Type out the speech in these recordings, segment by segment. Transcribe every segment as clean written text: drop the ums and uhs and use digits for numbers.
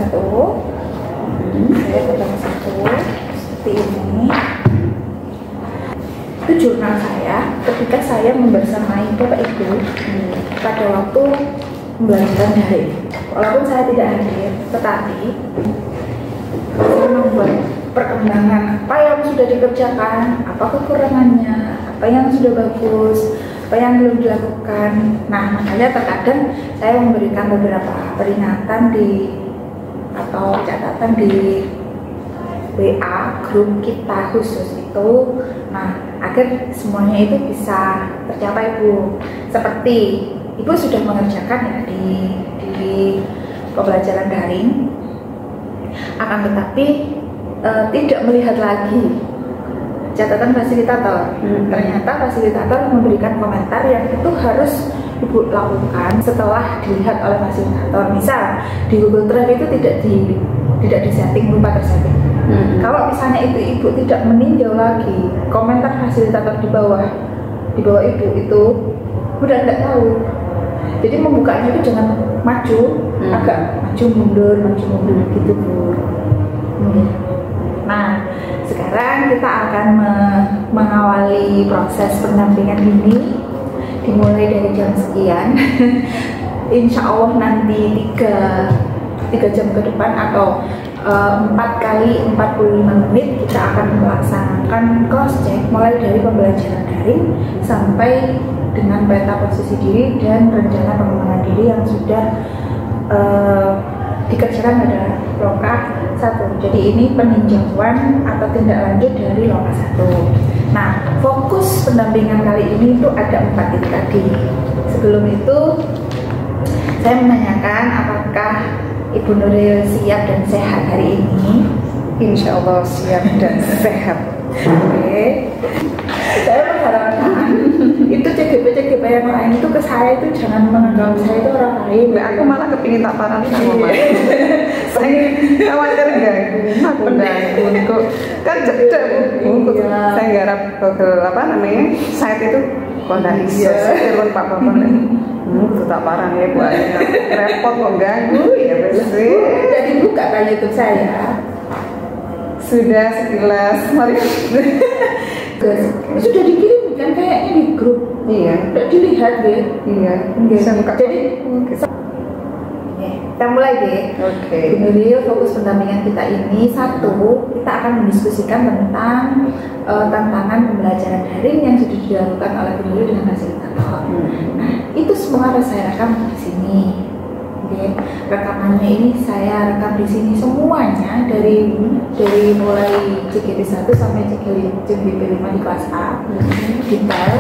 satu. Saya pertama satu seperti ini. Itu jurnal saya ketika saya membersamai Bapak Ibu pada waktu pembelajaran daring. Walaupun saya tidak hadir, tetapi saya membuat perkembangan apa yang sudah dikerjakan, apa kekurangannya, apa yang sudah bagus, apa yang belum dilakukan. Nah, makanya terkadang saya memberikan beberapa peringatan atau catatan di WA grup kita khusus itu. Nah, agar semuanya itu bisa tercapai, Bu. Seperti Ibu sudah mengerjakan ya di pembelajaran daring, akan tetapi tidak melihat lagi catatan fasilitator. Ternyata fasilitator memberikan komentar yang itu harus Ibu lakukan setelah dilihat oleh fasilitator. Misal di Google Drive itu tidak disetting, lupa tersetting. Kalau misalnya itu Ibu tidak meninjau lagi komentar fasilitator di bawah Ibu itu udah nggak tahu. Jadi membukanya itu jangan maju, agak maju mundur gitu, Bu. Nah, sekarang kita akan mengawali proses pendampingan ini dimulai dari jam sekian. Insya Allah nanti 3 jam ke depan atau 4 kali 45 menit kita akan melaksanakan cross check mulai dari pembelajaran daring sampai dengan peta posisi diri dan rencana pengembangan diri yang sudah dikerjakan pada loka 1. Jadi ini peninjauan atau tindak lanjut dari loka 1. Nah, fokus pendampingan kali ini itu ada 4 titik tadi. Sebelum itu saya menanyakan apakah Ibu Nuril siap dan sehat hari ini? Insya Allah siap dan sehat. Oke. Saya mengharapkan itu CGP yang lain itu ke saya itu jangan menganggap saya itu orang lain. Aku malah kepingin tak parah sama Mas. Saya khawatir ganggu, aku ganggu kok kan jeda Bu. Saya garap Google site itu kok nggak bisa telepon Pak Bapak. Itu tak parah ya Bu. Repot kok ganggu ya bersih. Jadi buka kan YouTube saya. Sudah sekilas, mari. Sudah dikirim kan kayaknya di grup. Iya. Udah dilihat deh. Iya. Bisa buka. Jadi kita mulai deh. Oke. Kemudian fokus pendampingan kita ini 1, kita akan mendiskusikan tentang tantangan pembelajaran daring yang sudah dilakukan oleh guru dengan fasilitator. Nah, itu semua harus saya rekam di sini. Rekamannya ini saya rekam di sini semuanya dari mulai CGP 1 sampai CGP 5 di kelas A. Detail.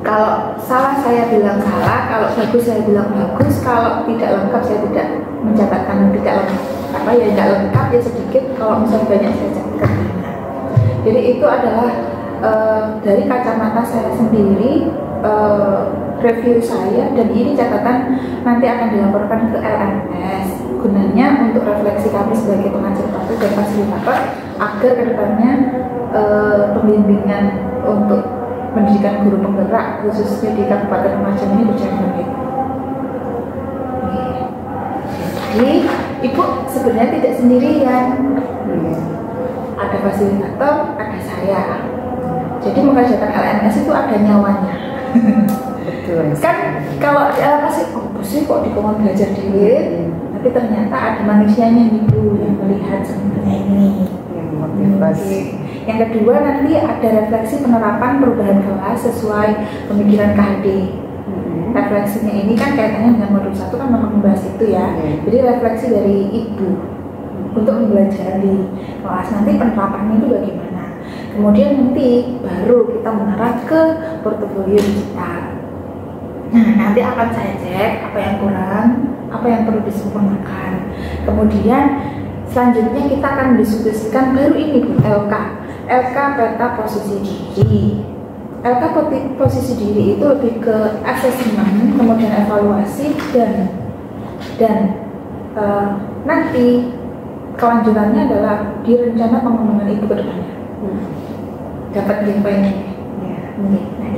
Kalau salah saya bilang salah, kalau bagus saya bilang bagus, kalau tidak lengkap saya tidak mencatatkan tidak lengkap. Apa ya tidak lengkap ya sedikit, kalau misalnya banyak saya catatkan. Jadi itu adalah dari kacamata saya sendiri, review saya, dan ini catatan nanti akan dilaporkan ke LMS. Gunanya untuk refleksi kami sebagai pengajar praktik dan fasilitator agar kedepannya pembimbingan untuk pendidikan guru penggerak khususnya di Kabupaten Lumajang ini berjalan dengan baik. Jadi Ibu sebenarnya tidak sendirian, ada fasilitator, ada saya. Jadi mengerjakan LMS itu ada nyawanya. Betul. Kan kalau LMS sih kok dikongkon belajar diri, tapi ternyata ada manusianya nih Bu yang melihat sebenarnya ini. Yang kedua nanti ada refleksi penerapan perubahan kelas sesuai pemikiran KHD. Refleksinya ini kan kaitannya dengan modul 1 kan memang membahas itu ya. Jadi refleksi dari Ibu untuk pembelajaran di kelas, nanti penerapannya itu bagaimana. Kemudian nanti baru kita mengarah ke portofolio digital. Nah, nanti akan saya cek apa yang kurang, apa yang perlu disempurnakan. Kemudian selanjutnya kita akan diskusikan baru ini Bu, LK peta posisi diri. LK posisi diri itu lebih ke asesmen, kemudian evaluasi dan nanti kelanjutannya adalah di rencana pengembangan itu ke depannya. Dapat poinnya. Nah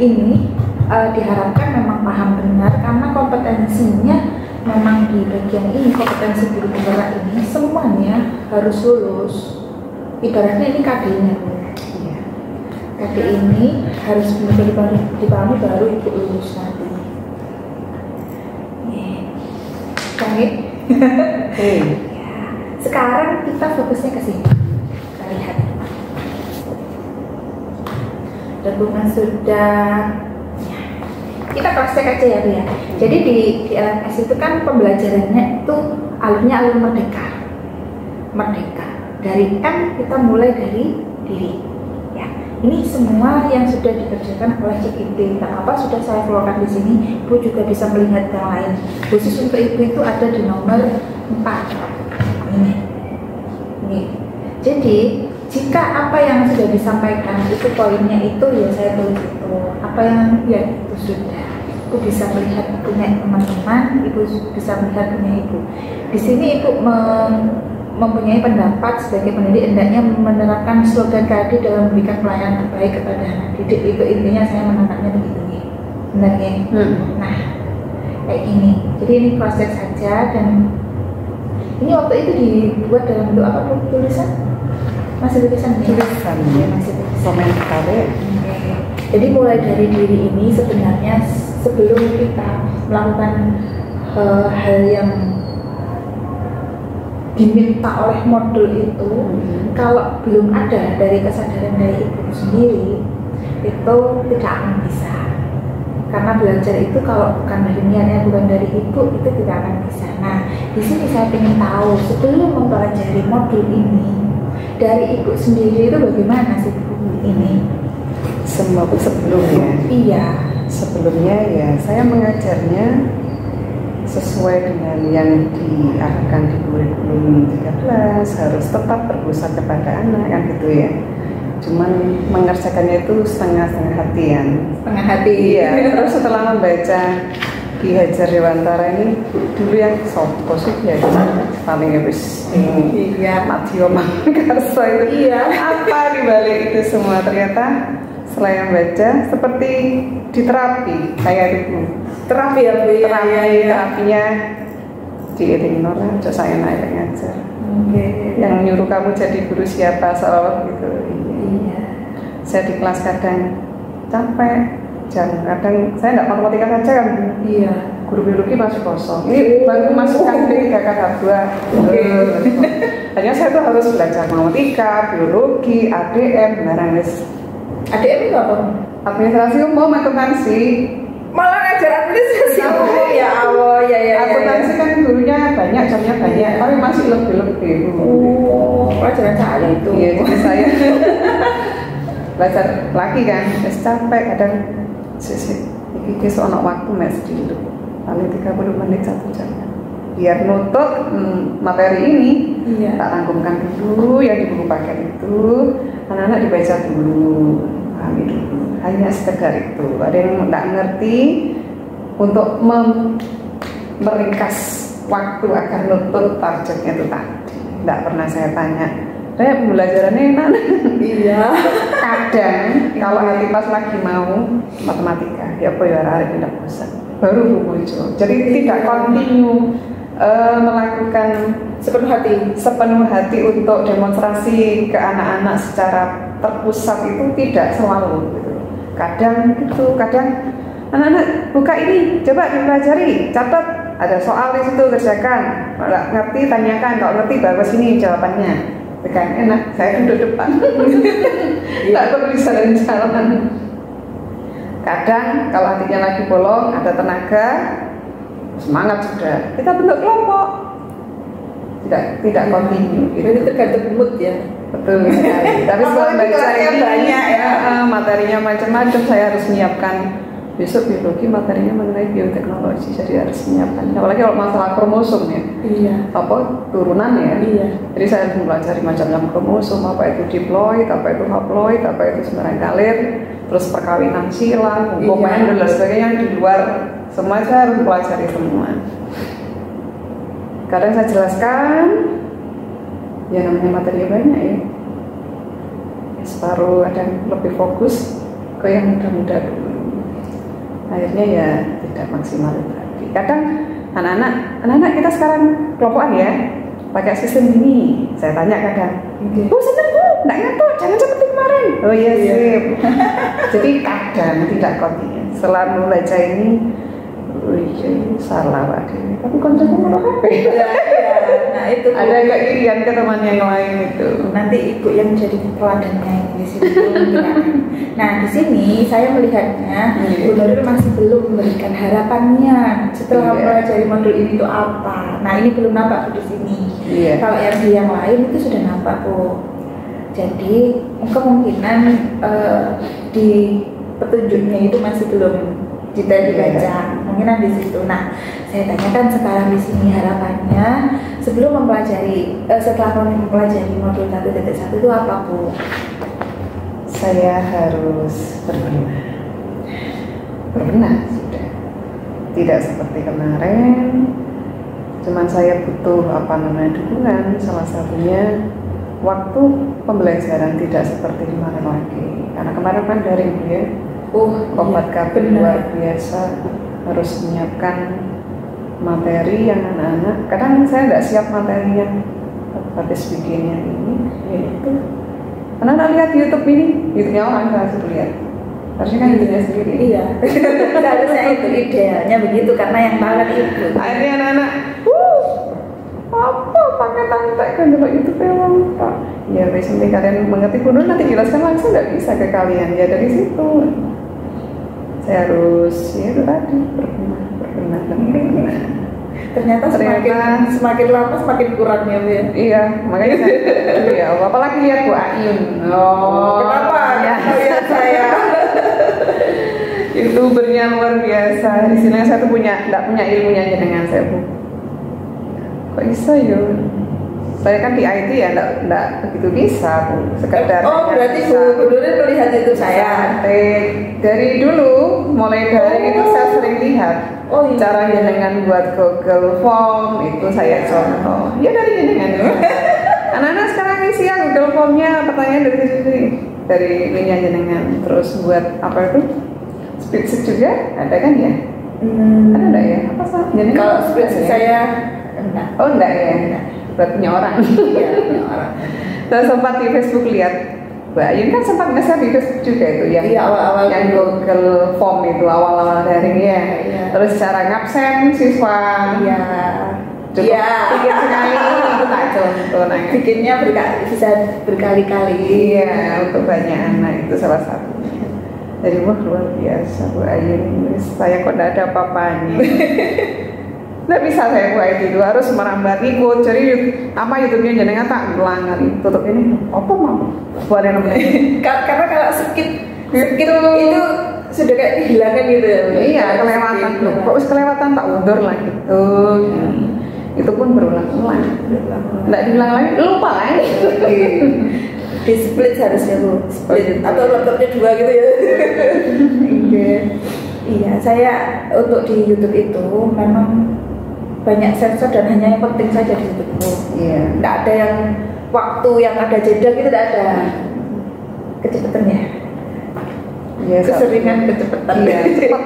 ini diharapkan memang paham benar karena kompetensinya memang di bagian ini kompetensi guru penggerak ini semuanya harus lulus. Ibaratnya ini KD-nya. KD ini harus benar-benar dipahami baru ibu lulus nanti. Baik. Sekarang kita fokusnya ke sini. Kita lihat. Dukungan sudah. Kita cross check aja ya Bu ya. Jadi di LMS itu kan pembelajarannya itu alurnya alur merdeka. Merdeka. Dari M kita mulai dari diri. Ya. Ini semua yang sudah dikerjakan oleh CIT. Tak apa sudah saya keluarkan di sini. Ibu juga bisa melihat yang lain. Khusus untuk Ibu itu ada di nomor 4. Ini. Jadi jika apa yang sudah disampaikan itu poinnya itu ya saya tulis itu. Apa yang ya itu sudah. Ibu bisa melihat punya teman-teman, Ibu bisa melihat punya Ibu. Di sini Ibu mempunyai pendapat sebagai pendidik hendaknya menerapkan slogan KD dalam memberikan pelayanan terbaik kepada anak didik. Itu intinya saya menangkapnya begitu nih. Benar ya? Nah, kayak gini. Jadi ini proses saja dan ini waktu itu dibuat dalam bentuk apa tulisan? Masih tulisan ya? Tulisan Ya, masih tulisan. komentar ya. Jadi mulai dari diri ini sebenarnya sebelum kita melakukan hal yang diminta oleh modul itu, kalau belum ada dari kesadaran dari Ibu sendiri, itu tidak akan bisa. Karena belajar itu kalau bukan dari niatnya, bukan dari Ibu, itu tidak akan bisa. Nah, di sini saya ingin tahu sebelum mempelajari modul ini, dari Ibu sendiri itu bagaimana sih Bu ini? Sebelumnya. Iya. Sebelumnya ya saya mengajarnya sesuai dengan yang diarahkan di kurikulum 13, harus tetap berpusat kepada anak kan gitu ya. Cuman mengerjakannya itu setengah-setengah hatian. Setengah hati. Iya. Terus setelah membaca Ki Hajar Dewantara ini dulu yang sopo sih ya paling habis Iya. Matio Mangkarso itu. Iya. Apa dibalik itu semua ternyata setelah membaca seperti di terapi kayak itu. Terapi ya Bu. Terapinya diiring orang, cok saya naik ngajar. Yang nyuruh kamu jadi guru siapa seolah gitu. Iya. Saya di kelas kadang capek, kadang saya nggak matematika saja kan. Iya. Guru biologi masih kosong. Ini baru masukkan P3 KK2. Hanya saya tuh harus belajar matematika, biologi, ADM, barang wis. ADM itu apa? Administrasi umum, akuntansi. Malah ngajar administrasi umum ya Allah ya. Akuntansi kan gurunya banyak, jamnya banyak, tapi masih lebih. Oh, pelajaran saya itu. Iya, jadi saya belajar lagi kan, capek kadang iki sono waktu mes dulu. Paling 30 menit 1 jam. Biar nutup materi ini, tak rangkumkan dulu yang di buku paket itu, anak-anak dibaca dulu, pahami dulu. Hanya sekedar itu. Ada yang tidak ngerti untuk meringkas waktu agar nutup targetnya itu tadi. Tidak pernah saya tanya. Saya pembelajarannya enak. Iya. Kadang kalau hati pas lagi mau matematika, ya apa ya hari tidak bosan. Baru buku itu. Jadi tidak kontinu melakukan sepenuh hati untuk demonstrasi ke anak-anak secara terpusat itu tidak selalu gitu. Kadang gitu, kadang anak-anak buka ini, coba dipelajari, catat, ada soal di situ kerjakan, kalau nggak ngerti tanyakan, kalau ngerti bagus ini jawabannya. Bukan enak, saya duduk depan, tak perlu jalan-jalan. Kadang kalau hatinya lagi bolong, ada tenaga, semangat sudah, kita bentuk kelompok, tidak kontinu. Itu tergantung mood ya. Betul sekali. Tapi setelah baca ini banyak ya, materinya macam-macam. Saya harus menyiapkan besok biologi materinya mengenai bioteknologi, jadi harus menyiapkan. Apalagi kalau masalah kromosom ya, apa turunan ya. Jadi saya harus mempelajari macam-macam kromosom, apa itu diploid, apa itu haploid, apa itu sembarang kalir, terus perkawinan silang, hukum dan sebagainya di luar. Semua saya harus mempelajari semua. Kadang saya jelaskan, ya namanya materi banyak ya. Separuh ada yang lebih fokus ke yang muda-muda dulu. Akhirnya ya tidak maksimal lagi. Kadang anak-anak kita sekarang kelompokan ya, pakai sistem ini. Saya tanya kadang, Bu seneng Bu, nggak ngantuk, jangan seperti kemarin. Oh iya sip. Jadi kadang tidak kontinu. Setelah membaca ini, oh iya salah Pak Dewi. Tapi koncoku malah HP. Nah itu ada agak irian ke teman yang lain itu. Nanti ibu yang jadi teladannya di sini. Nah di sini saya melihatnya Bu Nuril masih belum memberikan harapannya setelah mempelajari modul ini itu apa. Nah ini belum nampak di sini. Kalau yang lain itu sudah nampak Bu. Jadi kemungkinan di petunjuknya itu masih belum detail dibaca, kemungkinan di situ. Nah, saya tanyakan sekarang di sini harapannya sebelum mempelajari, setelah mempelajari modul 1.1 itu apa Bu? Saya harus berbenah sudah. Tidak seperti kemarin. Cuman saya butuh dukungan. Salah satunya waktu pembelajaran tidak seperti kemarin lagi. Karena kemarin kan daring ya. Kombat kabel luar biasa, harus menyiapkan materi yang anak-anak. Kadang saya nggak siap materinya, habis bikinnya ini, yaitu anak-anak lihat YouTube ini, YouTube-nya orang nggak harus lihat. Harusnya kan YouTube-nya sendiri. Iya, harusnya itu idealnya begitu karena yang tahu kan ibu. Akhirnya anak-anak, apa pakai tantek kan coba YouTube-nya Pak. Ya, biasanya kalian mengerti kuno nanti jelaskan langsung nggak bisa ke kalian ya dari situ. Saya harus ya itu tadi berbenah. Ternyata semakin lama semakin kurang ya Bu ya. Iya, makanya saya ya apalagi lihat Bu Ayun. Kenapa? Ya saya YouTubernya luar biasa. Di sini saya tuh nggak punya ilmunya dengan saya Bu. Kok bisa ya? Saya kan di IT ya enggak begitu bisa Bu. Sekedar berarti Bu Nuril melihat itu saya. Dari dulu mulai dari itu saya sering lihat caranya dengan buat Google Form itu saya contoh. Ya dari jenengan ya. Anak-anak sekarang isi ya Google Formnya pertanyaan dari ini jenengan. Terus buat apa itu? Spreadsheet juga ada kan ya? Ada enggak ya? Apa sih? Kalau spreadsheet saya enggak. Oh enggak ya? Buat punya orang. Iya, punya orang. Saya sempat di Facebook lihat, Mbak Ayun kan sempat nge-share di Facebook juga itu yang awal-awal yang Google Form itu awal-awal daring ya. Terus cara ngabsen siswa. Iya. Bikin sekali itu tak contoh. Bikinnya bisa berkali-kali. Iya, untuk banyak anak itu salah satunya. Jadi wah luar biasa Bu Ayun. Saya kok tidak ada apa-apanya. Nggak bisa saya buat itu, harus merambat ikut. Jadi apa YouTube-nya jenengan tak ulangan tutup ini apa mau buat yang namanya karena kalau skip itu sudah kayak kehilangan gitu. Iya, kelewatan loh. Kok kelewatan tak undur lah gitu. Itu pun berulang-ulang. Nggak diulang lagi, lupa lagi. Di split harusnya Bu, split atau laptopnya 2 gitu ya. Iya, saya untuk di YouTube itu memang banyak sensor dan hanya yang penting saja di situ. Nggak ada yang waktu yang ada jeda gitu, tidak ada. Kecepatannya. Iya, keseringan kecepatan. Iya, cepat.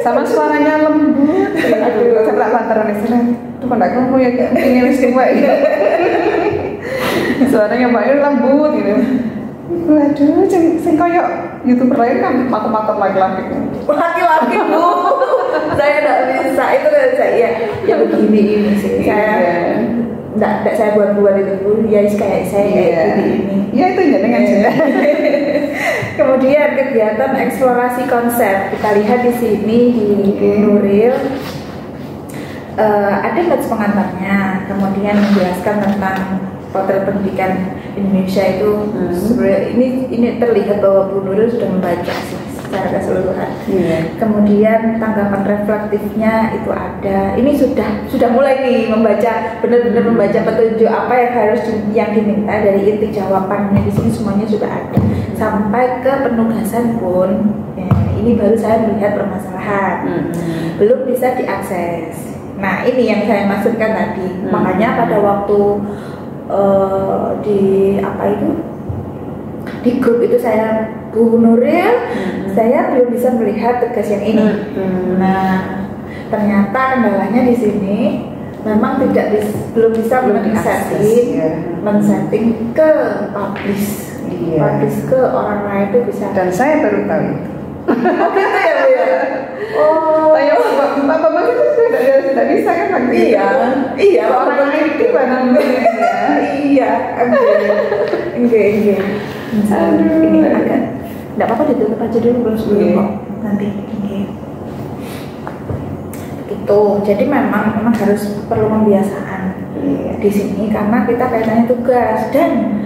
Sama suaranya lembut. Aduh, saya tak banter nih sering. Tuh nggak kamu ya ini wis tua ya. Suaranya Mbak Ayun lembut gitu. Waduh, sing koyo YouTuber lain kan mata-mata laki-laki. Laki-laki Bu. Saya enggak bisa. Itu kan saya ya begini ini sih. Saya enggak saya buat-buat itu Bu. Ya kayak saya begini. Ya itu jenengan juga. Kemudian kegiatan eksplorasi konsep. Kita lihat di sini di Nuril. Ada notes pengantarnya. Kemudian menjelaskan tentang potret pendidikan Indonesia itu sebenarnya ini terlihat bahwa Bu Nuril sudah membaca secara keseluruhan. Kemudian tanggapan reflektifnya itu ada. Ini sudah mulai nih membaca, benar-benar membaca petunjuk apa yang harus yang diminta dari inti jawabannya di sini semuanya sudah ada. Sampai ke penugasan pun ya, ini baru saya melihat permasalahan. Belum bisa diakses. Nah ini yang saya maksudkan tadi. Makanya pada waktu di grup itu saya Bu Nuril, saya belum bisa melihat tugas yang ini. Nah ternyata kendalanya di sini memang belum bisa men-setting ke publish. Publish ke orang lain itu bisa. Dan saya baru tahu itu. Oh gitu ya Bu ya? Oh. Tanya Bapak itu sudah bisa kan Pak? Iya. Orang lain itu mana ya? Iya. Enggak. Ini agak. Enggak apa-apa ditutup aja dulu belum sebelum kok. Nanti. Gitu. Jadi memang harus perlu pembiasaan di sini karena kita kaitannya tugas dan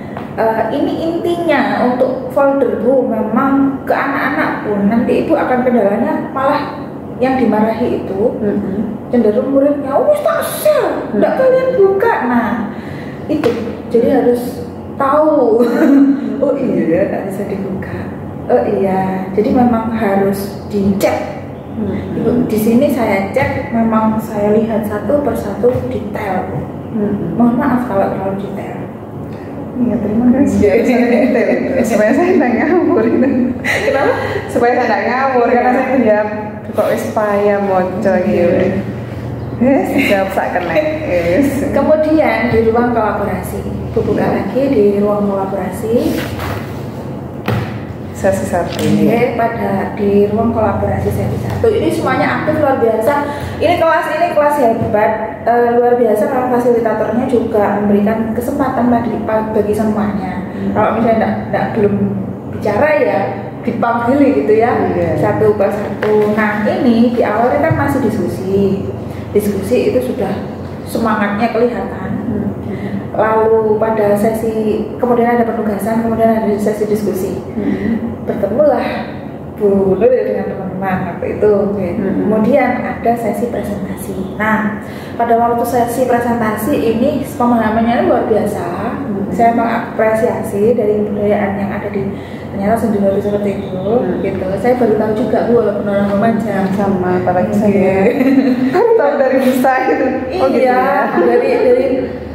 ini intinya untuk folder Bu memang ke anak-anak pun nanti ibu akan kendalanya malah yang dimarahi itu cenderung muridnya tak bisa, enggak kalian buka. Nah itu jadi harus tahu oh iya tak bisa dibuka, oh iya jadi memang harus dicek. Di sini saya cek memang saya lihat satu persatu detail. Mohon maaf kalau terlalu detail. Iya, terima kasih. Supaya saya tidak ngawur itu. Kenapa? Supaya saya tidak ngawur karena saya kerja kok payah moco gitu. Jawab sak kena. Kemudian di ruang kolaborasi, buka lagi di ruang kolaborasi. Sesi 1 ini. Pada di ruang kolaborasi sesi 1 ini semuanya aktif luar biasa. Ini kelas hebat, luar biasa karena fasilitatornya juga memberikan kesempatan bagi semuanya. Kalau misalnya belum bicara ya dipanggil gitu ya, satu per satu. Nah ini di awalnya kan masih diskusi itu sudah semangatnya kelihatan. Lalu pada sesi kemudian ada penugasan, kemudian ada sesi diskusi. Bertemulah Bu Nuril dengan teman-teman waktu itu. Kemudian ada sesi presentasi. Nah, pada waktu sesi presentasi ini pemahamannya luar biasa. Saya mengapresiasi dari kebudayaan yang ada di ternyata sendiri seperti itu. Gitu. Saya baru tahu juga Bu walaupun orang memajang sama apalagi saya tahu dari bisa gitu. Oh, iya, gitu ya? dari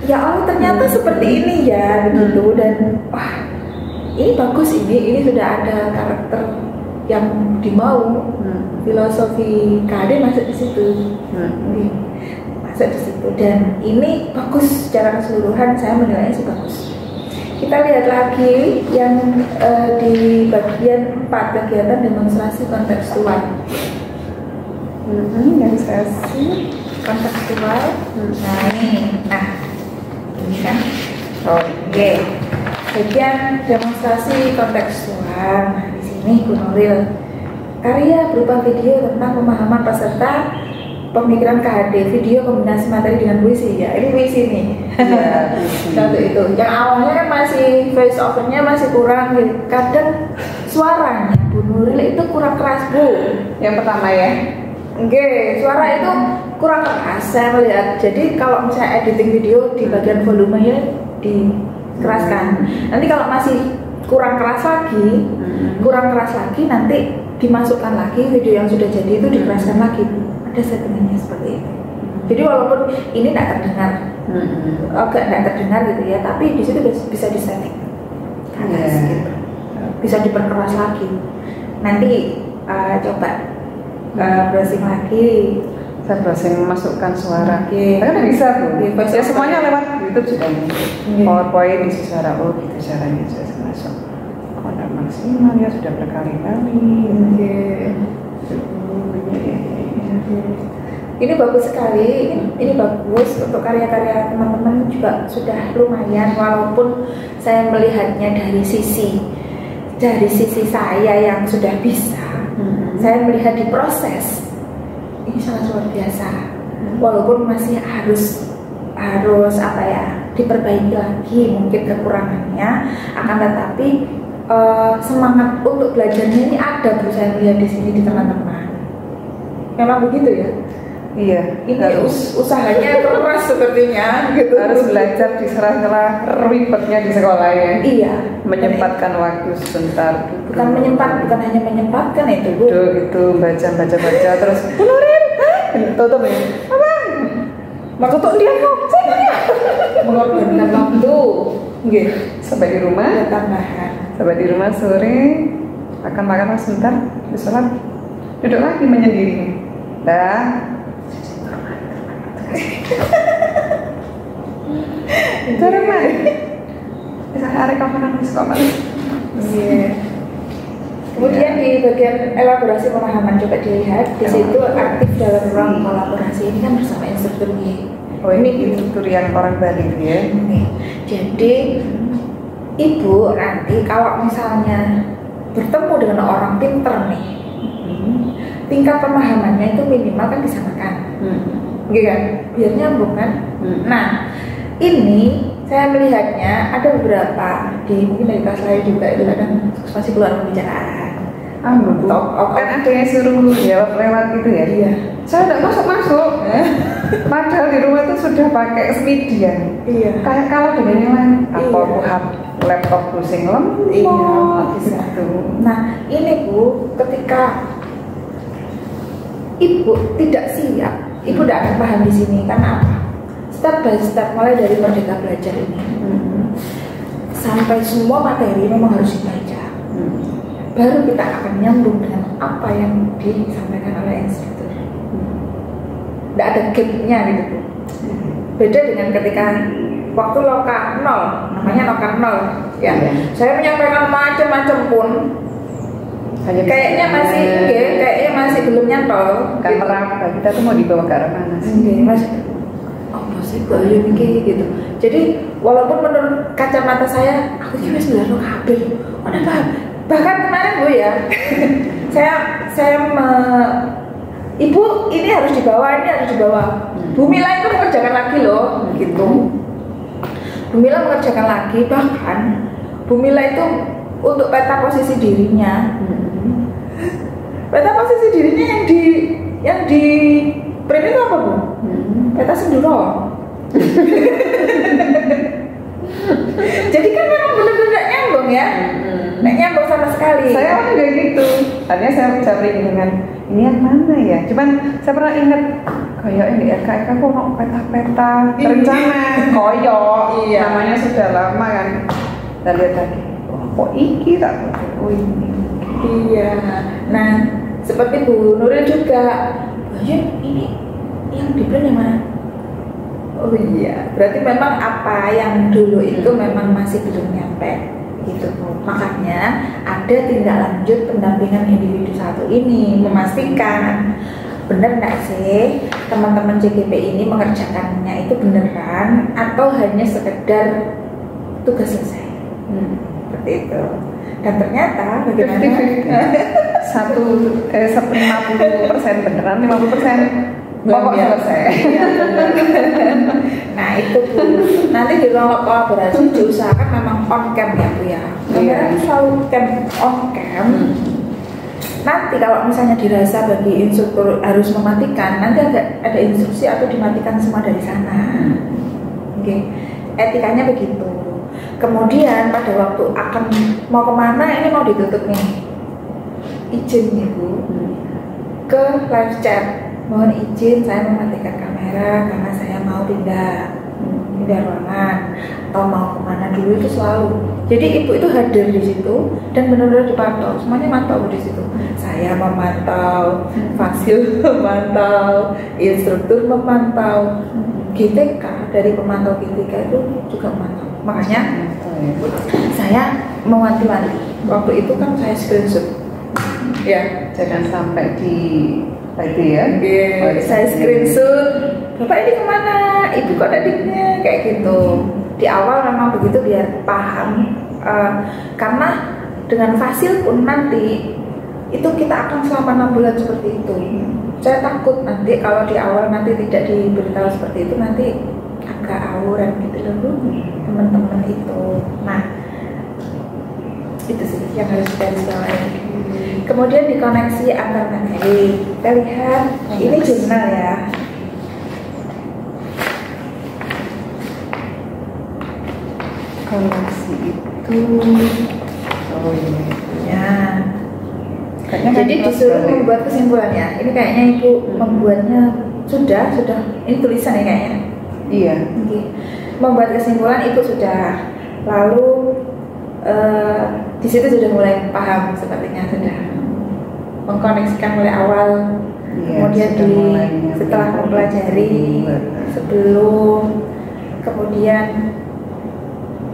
ya Allah ternyata seperti ini ya begitu dan wah ini bagus ini sudah ada karakter yang dimau filosofi KD masuk di situ masuk di situ dan ini bagus secara keseluruhan saya menilainya sih bagus. Kita lihat lagi yang di bagian 4 kegiatan demonstrasi kontekstual. Yang sesi kontekstual. Nah ini kan oke. Bagian demonstrasi kontekstual. Nah di sini Bu Nuril karya berupa video tentang pemahaman peserta pemikiran KHD, video kombinasi materi dengan puisi ya. Ini puisi nih. Satu itu. Yang awalnya kan masih voice overnya masih kurang gitu. Kadang suaranya Bu Nuril itu kurang keras Bu. Yang pertama ya. Suara itu kurang keras saya melihat. Jadi kalau misalnya editing video di bagian volumenya dikeraskan. Nanti kalau masih kurang keras lagi nanti dimasukkan lagi video yang sudah jadi itu dikeraskan lagi. Ada settingannya seperti itu. Jadi walaupun ini tidak terdengar, agak tidak terdengar gitu ya, tapi di situ bisa disetting gitu. Bisa diperkeras lagi. Nanti coba browsing lagi. Saya browsing memasukkan suara. Karena bisa Bu. Ya semuanya lewat YouTube sudah. PowerPoint isi suara gitu caranya saya masuk. Kontak maksimal ya sudah berkali-kali. Ini bagus sekali. Ini bagus untuk karya-karya teman-teman juga sudah lumayan walaupun saya melihatnya dari sisi saya yang sudah bisa. Saya melihat di proses ini sangat luar biasa. Walaupun masih harus diperbaiki lagi mungkin kekurangannya, akan tetapi semangat untuk belajarnya ini ada Bu saya melihat di sini di teman-teman. Memang begitu ya? Iya. Ini harus usahanya keras sepertinya gitu. Harus belajar di sela-sela ribetnya di sekolah ya. Iya. Menyempatkan waktu sebentar. Bukan hanya menyempatkan itu Bu. Gitu baca terus. Bu Nuril, tutup ya. Apa? Maksud dia kok? Mengorbankan waktu. Sampai di rumah. Ada tambahan. Sampai di rumah sore akan makan sebentar, sholat, duduk lagi menyendiri. Cara mana? Bisa arek kapan sekolah? Iya. Kemudian di bagian elaborasi pemahaman coba dilihat di situ aktif dalam ruang kolaborasi ini kan bersama instruktur Y. Oh ini instruktur yang orang Bali itu ya? Oke. Jadi ibu nanti kalau misalnya bertemu dengan orang pinter nih, tingkat pemahamannya itu minimal kan disamakan, gitu kan? Biar nyambung kan? Nah, ini saya melihatnya ada beberapa mungkin dari kelas lain juga itu kadang masih keluar pembicaraan. Kan ada yang suruh jawab lewat gitu ya? Iya. Saya tidak masuk. Padahal di rumah itu sudah pakai Smidian. Iya. Kayak kalah dengan yang lain. Apa aku laptop pusing lemot? Iya, gitu. Nah, ini Bu, ketika ibu tidak siap, ibu tidak akan paham di sini karena apa? Step by step mulai dari Merdeka Belajar ini sampai semua materi memang harus dibaca. Baru kita akan nyambung dengan apa yang disampaikan oleh instruktur. Tidak ada gap-nya gitu Bu. Beda dengan ketika waktu loka 0, namanya loka 0 ya. Saya menyampaikan macam-macam pun kayaknya masih belum nyantol. Kan meraba, kita tuh mau dibawa ke arah mana sih? Masih sih bahaya mikir gitu. Jadi walaupun menurut kacamata saya aku juga sebenarnya kabel, udah paham. Bahkan kemarin Bu ya, ibu ini harus dibawa. Bu Mila itu mengerjakan lagi loh, gitu. Bu Mila mengerjakan lagi, bahkan Bu Mila itu untuk peta posisi dirinya. Peta posisi dirinya yang di print itu apa Bu? Peta senduro. Jadi kan memang benar-benar nyambung ya, nyambung sama sekali. Saya orang kayak gitu. Tadinya saya beri dengan ini yang mana ya? Cuman saya pernah ingat kayak ini RKK kok mau peta-peta terencana koyo. Iya. Namanya sudah lama kan. Kita lihat lagi. Kok iki tak? Oh ini. Iya. Nah seperti Bu Nuril juga. Ini yang di print yang mana? Oh iya, berarti memang apa yang dulu itu memang masih belum nyampe gitu Bu. Makanya ada tindak lanjut pendampingan individu satu ini memastikan benar nggak sih teman-teman JGP ini mengerjakannya itu beneran atau hanya sekedar tugas selesai. Seperti itu. Dan ternyata bagaimana 50% beneran, 50% pokok selesai. Nah itu Bu, nanti di ruang kolaborasi diusahakan memang on cam ya Bu ya. Karena selalu on cam. Nanti kalau misalnya dirasa bagi instruktur harus mematikan, nanti ada instruksi atau dimatikan semua dari sana. Oke, etikanya begitu. Kemudian pada waktu akan mau kemana ini mau ditutup nih, izin nih Bu ke live chat. Mohon izin saya mematikan kamera karena saya mau pindah ruangan atau mau kemana dulu itu selalu. Jadi ibu itu hadir di situ dan benar-benar dipantau, semuanya mantau di situ. Saya memantau, Fasil memantau, instruktur memantau, GTK dari pemantau GTK itu juga memantau. Makanya saya mewanti-wanti. Waktu itu kan saya screenshot, ya jangan sampai di tadi ya. Saya screenshot. Bapak ini kemana? Ibu kok adiknya kayak gitu. Di awal memang begitu biar paham. Karena dengan Fasil pun nanti itu kita akan selama 6 bulan seperti itu. Saya takut nanti kalau di awal nanti tidak diberitahu seperti itu nanti agak awuran gitu loh teman-teman itu. Nah itu sih yang harus kita garisbawahi. Kemudian dikoneksi antar materi. Kita lihat ini jurnal ya. Koneksi itu oh ini ya. Jadi disuruh membuat kesimpulan ya. Ini kayaknya ibu membuatnya sudah ini tulisan ya kayaknya. Iya. Okay. Membuat kesimpulan itu sudah. Lalu di situ sudah mulai paham sepertinya sudah mengkoneksikan mulai awal. Iya, kemudian setelah mempelajari sebelum, kemudian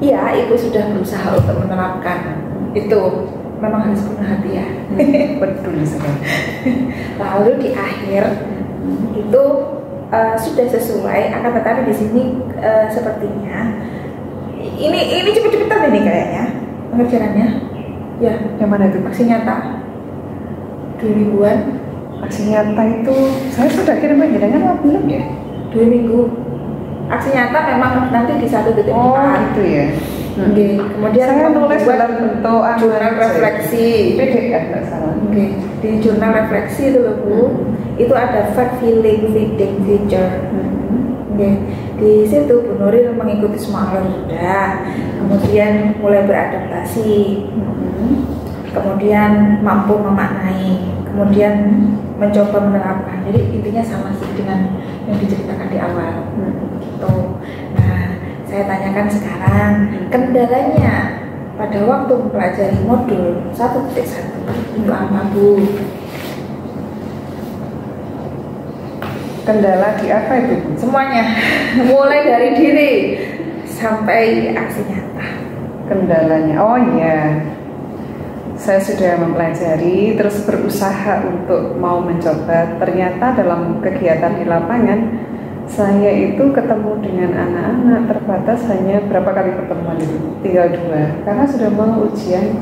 iya ibu sudah berusaha untuk menerapkan itu, memang harus penuh hati ya. Betul sekali. Lalu di akhir itu sudah sesuai, akan tetapi di sini sepertinya ini cepet-cepetan ini kayaknya pengerjaannya. Ya, Yang mana itu? aksi nyata 2 mingguan. Aksi nyata itu saya sudah kirim dengan apa belum ya? 2 minggu. Aksi nyata memang nanti di 1 detik Oh depan. gitu ya. Oke, kemudian saya nulis membuat dalam bentuk jurnal refleksi. PDF nggak salah. Oke, di jurnal refleksi itu loh Bu, itu ada fact, feeling, feeding, future. Oke, di situ Bu Nuril mengikuti semua alur sudah, kemudian mulai beradaptasi, kemudian mampu memaknai, kemudian mencoba menerapkan. Jadi intinya sama sih dengan yang diceritakan di awal. Gitu. Nah, saya tanyakan sekarang kendalanya pada waktu mempelajari modul 1.1 itu apa Bu? Kendala di apa itu? Semuanya, mulai dari diri sampai aksi nyata. Kendalanya, oh iya, saya sudah mempelajari terus berusaha untuk mau mencoba. Ternyata dalam kegiatan di lapangan saya itu ketemu dengan anak-anak terbatas, hanya berapa kali pertemuan itu, tinggal 2 karena sudah mau ujian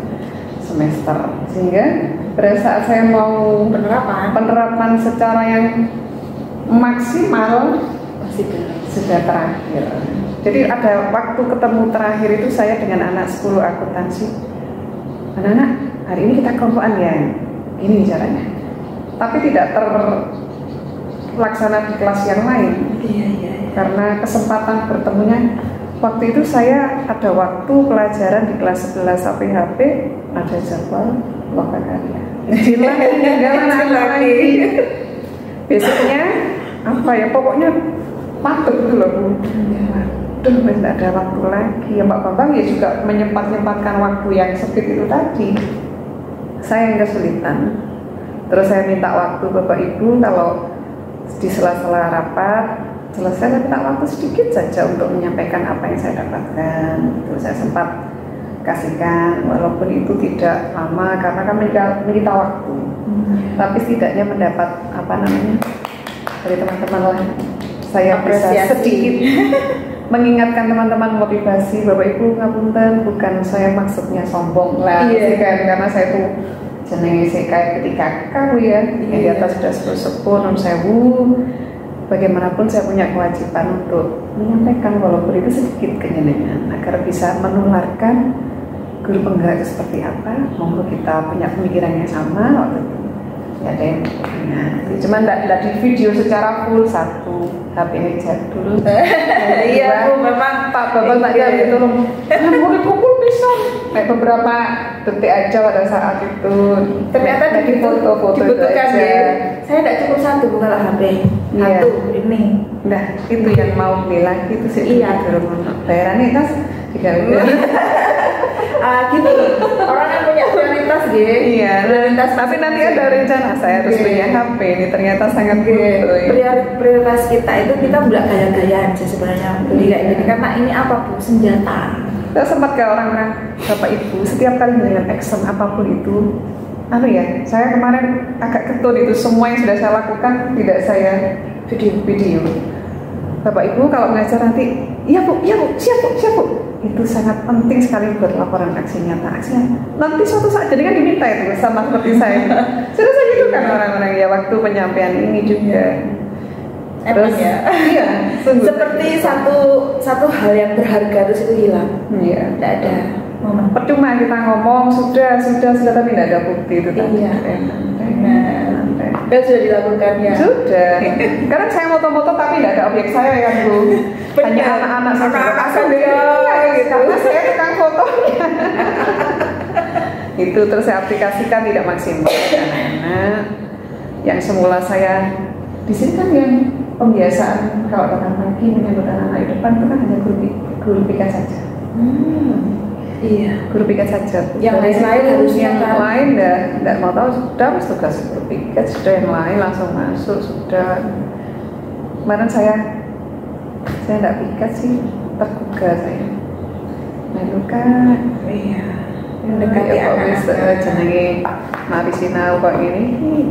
semester, sehingga pada saat saya mau penerapan secara yang maksimal Masih belum. sudah terakhir. Jadi ada waktu ketemu terakhir itu saya dengan anak 10 akuntansi. Anak-anak, hari ini kita kelompokan ya, ini caranya. Tapi tidak terlaksana di kelas yang lain. Iya. Karena kesempatan bertemunya, waktu itu saya ada waktu pelajaran di kelas 11 APHP, ada jadwal loka karya. Jangan lagi. Besoknya apa ya, pokoknya padat gitu loh Bu. Waduh, tidak ada waktu lagi. Ya Pak Bambang ya juga menyempatkan waktu yang sempit itu tadi. Saya yang kesulitan. Terus saya minta waktu Bapak Ibu, kalau di sela-sela rapat selesai, saya minta waktu sedikit saja untuk menyampaikan apa yang saya dapatkan. Itu saya sempat kasihkan, walaupun itu tidak lama karena kan menyita waktu. Tapi setidaknya mendapat apa namanya dari teman-teman lah, saya bisa sedikit mengingatkan teman-teman, motivasi Bapak Ibu, ngapunten, bukan saya maksudnya sombong lah, karena saya tuh jenenge kayak ketika kau ya yang di atas sudah sepuh non sewu, bagaimanapun saya punya kewajiban untuk menyampaikan walaupun itu sedikit kenyenengan agar bisa menularkan guru penggerak seperti apa. Monggo kita punya pemikiran yang sama waktu itu. Ya ada yang cuman tidak di video secara full, 1 HP ini jadul. Iya Bu, memang Pak Bapak tak gitu loh. Boleh kumpul bisa kayak beberapa detik aja pada saat itu. Ternyata di foto-foto itu aja. Ya. Saya tidak cukup 1 bukan HP. Satu ini. Nah itu yang mau beli lagi itu sih. Iya. Bayarannya tas 3.000. Gitu. Orang yang punya prioritas gitu. Iya. Prioritas. Tapi nanti ada rencana saya harus punya HP. Ini ternyata sangat butuh. Prioritas kita itu kita nggak gaya-gayaan sih sebenarnya beli kayak gini, karena ini apa Bu, senjata. Saya sempat ke orang-orang, Bapak Ibu, setiap kali melihat action apapun itu, saya kemarin agak ketun itu, semua yang sudah saya lakukan tidak saya video. Bapak Ibu kalau mengajar nanti, iya Bu, siap Bu. Itu sangat penting sekali buat laporan aksi nyata. Nanti suatu saat jadi kan diminta itu sama seperti saya. Sudah saya gitu kan orang-orang ya waktu penyampaian ini juga. Terus ya, iya, seperti satu hal yang berharga terus itu hilang. Iya, tidak ada momen. Percuma kita ngomong sudah tapi tidak ada bukti itu tadi. Iya. Kan sudah dilakukan ya. Sudah. Sekarang saya moto-moto tapi tidak ada objek saya ya Bu. Hanya anak-anak saya gitu. Karena saya tukang fotonya. Itu terus saya aplikasikan tidak maksimal anak-anak yang semula saya di sini kan yang pembiasaan kalau datang pagi menyambut anak-anak di depan itu kan hanya guru PK saja. Iya, guru PK saja. Yang lain harusnya yang lain tidak mau tahu, sudah tugas guru PK, sudah yang lain langsung masuk sudah. Kemarin saya Saya tidak pikat sih, tergugah saya. Melu kan, Iya. mendekati jenenge mari sinau kok ini.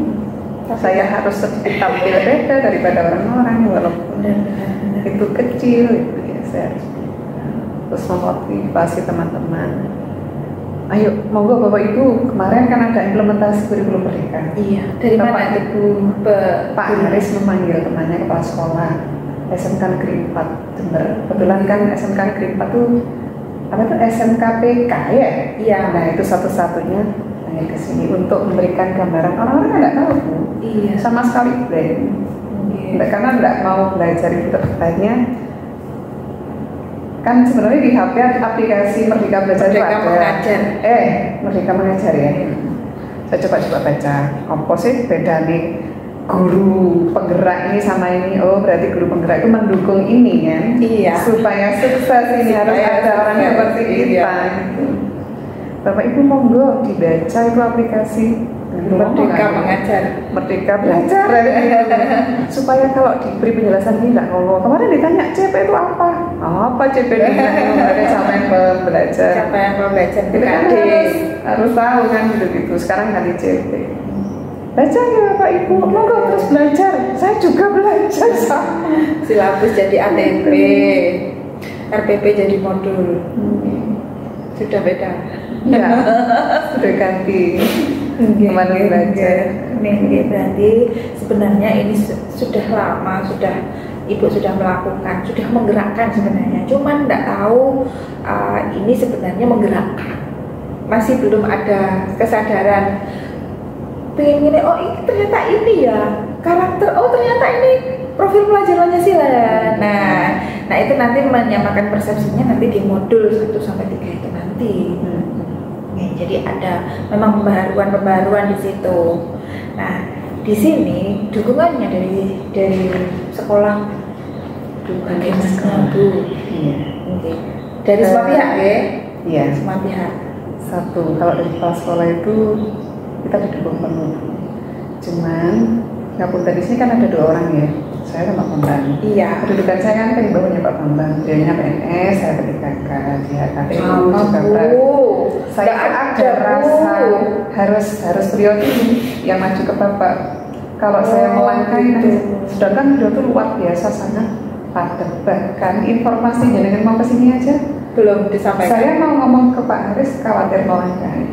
Saya harus sedikit tampil beda daripada orang-orang walaupun itu kecil itu ya saya harus terus memotivasi teman-teman. Ayo, monggo Bapak Ibu, kemarin kan ada implementasi kurikulum merdeka. Iya, dari Bapak mana Ibu Pak Haris memanggil temannya kepala sekolah SMK Negeri 4 Jember. Kebetulan kan SMK Negeri 4 tuh apa tuh SMKPK ya? Iya. Nah itu satu-satunya panggil ke sini untuk memberikan gambaran. Orang-orang nggak tahu Bu. Iya. Sama sekali blank. Iya. Karena nggak mau belajar itu depannya. Kan sebenarnya di HP aplikasi Merdeka Belajar itu Merdeka ada. Mengajar. Merdeka Mengajar ya. Saya coba baca. Apa sih beda nih guru penggerak ini sama ini? Oh berarti guru penggerak itu mendukung ini kan? Iya. Supaya sukses ini harus ada orang seperti kita. Gitu. Bapak Ibu monggo dibaca itu aplikasi Merdeka Mengajar. Merdeka Belajar supaya kalau diberi penjelasan ini nggak ngomong. Kemarin ditanya CP itu apa? Apa CP itu? Ada siapa yang belajar? Siapa yang belajar Kita kan harus tahu kan gitu. Sekarang ganti CP. Baca ya Bapak Ibu, monggo terus belajar. Saya juga belajar sama. Silabus jadi ATP, RPP jadi modul. Sudah beda. Ya, sudah ganti. Kemana belajar? Nih, berarti sebenarnya ini sudah lama, Ibu sudah melakukan, sudah menggerakkan sebenarnya. Cuman nggak tahu ini sebenarnya menggerakkan. Masih belum ada kesadaran. Pengen gini, oh ini ternyata ini ya karakter, oh ternyata ini profil pelajarannya sila. Nah itu nanti menyamakan persepsinya nanti di modul 1 sampai 3 itu nanti. Jadi ada memang pembaharuan di situ. Nah di sini dukungannya dari sekolah bagaimana Bu? Iya. Dari semua pihak ya? Iya. Semua pihak. Satu, kalau dari kepala sekolah itu kita didukung penuh. Cuman, ngapun tadi sini kan ada 2 orang ya. Saya sama Pak Bambang. Iya. Kedudukan saya kan di bawahnya Pak Bambang. Dianya PNS, saya PTKK, dia KPU juga Pak. Saya ada rasa harus beliau yang maju ke Bapak. Kalau saya melangkahi itu, sedangkan beliau tuh luar biasa sangat padat. Bahkan informasi jangan mau kesini aja Belum disampaikan. saya mau ngomong ke Pak Haris khawatir melangkahi.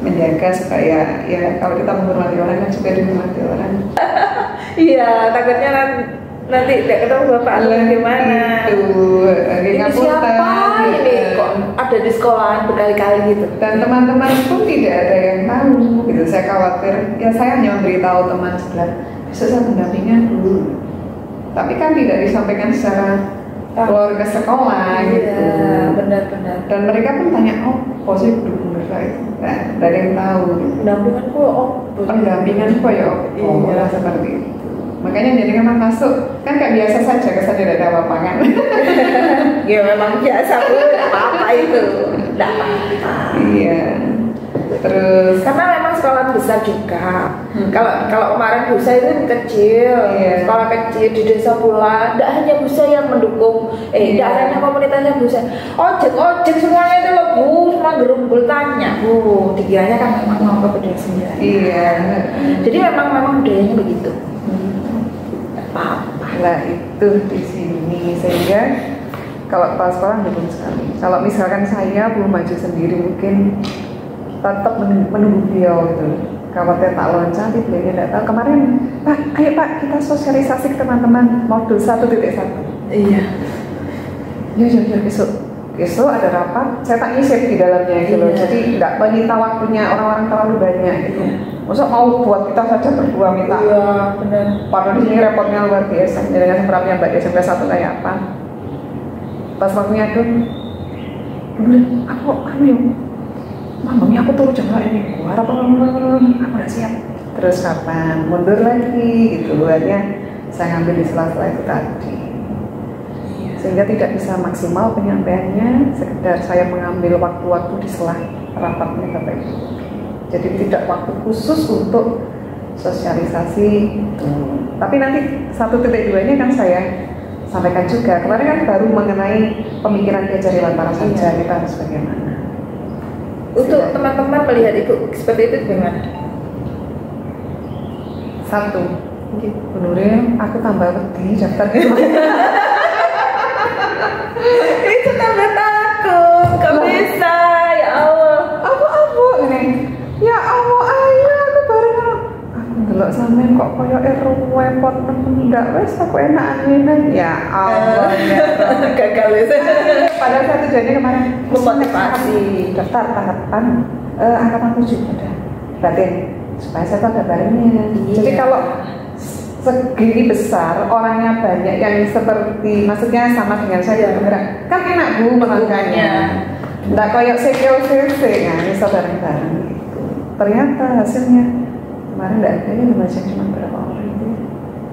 Menjaga supaya ya kalau kita menghormati orang kan juga dihormati orang. Iya, takutnya nanti tidak ketemu Bapak atau gimana. Ini siapa ini kok ada di sekolahan berkali-kali gitu. Dan teman-teman pun tidak ada yang tahu gitu. Saya khawatir, ya saya hanya memberitahu teman sebelah besok saya pendampingan dulu. Tapi kan tidak disampaikan secara keluarga sekolah gitu. Iya, benar-benar. Dan mereka pun tanya, oh posisi guru itu. Nah, dari yang tahu. Pendampingan kok Pendampingan kok ya, Iya. seperti itu. Makanya jadi kan masuk kan kayak biasa saja kesan tidak ada apa-apa kan. Ya memang biasa Bu, tidak apa-apa itu. Tidak apa-apa. Iya. Terus Karena memang sekolah besar juga. Kalau kemarin Busa itu kecil, Iya. sekolah kecil di desa pula. Tidak hanya Busa yang mendukung, tidak hanya komunitasnya Busa. Ojek semuanya itu loh Bu, semua gerumpul tanya Bu. Dikiranya kan memang mau ke pedesaan. iya. Jadi memang budayanya begitu. Apa-apa. Lah itu di sini sehingga kalau kepala sekolah mendukung sekali. Kalau misalkan saya belum maju sendiri mungkin tetap menunggu beliau gitu. Khawatir tak loncat, beliau tidak tahu. Kemarin Pak, ayo Pak kita sosialisasi ke teman-teman modul 1.1. Iya. Ya besok ada rapat. Saya tak ngisi di dalamnya gitu loh. Iya. Jadi nggak menyita waktunya orang-orang terlalu banyak gitu. Masa mau buat kita saja berdua minta. Iya, benar. Padahal di sini repotnya luar biasa. Dengan seberapnya Mbak di SMP 1 kayak apa? Pas waktunya tuh, aku mamanya aku turun jam ini. Gua harap aku udah siap. Terus kapan? Mundur lagi gitu. Buatnya saya ngambil di sela-sela itu tadi. Sehingga tidak bisa maksimal penyampaiannya. Sekedar saya mengambil waktu-waktu di sela rapatnya Bapak Ibu. Jadi tidak waktu khusus untuk sosialisasi. Tapi nanti 1.2 ini kan saya sampaikan juga. Kemarin kan baru mengenai pemikiran dia dari para saja, kita harus bagaimana. Untuk teman-teman melihat ibu seperti itu bagaimana? Satu, menurut aku tambah wedi daftar itu tambah takut, gak bisa, ya Allah. Apa ini? Ya Allah, ayo aku bareng. Aku ndelok sampean kok koyo repot ndak wis aku enak ngene. Ya Allah, ya Allah. Gagal itu. Padahal satu jadi kemarin Memotivasi. daftar tanggapan angkatan 7 udah batin supaya saya tuh ada barengnya. Jadi kalau segini besar orangnya banyak yang seperti maksudnya sama dengan saya bergerak kan enak Bu melangkahnya. Nggak kayak CKOCC kan bisa bareng-bareng gitu. Ternyata hasilnya kemarin nggak ada yang membaca cuma berapa orang itu.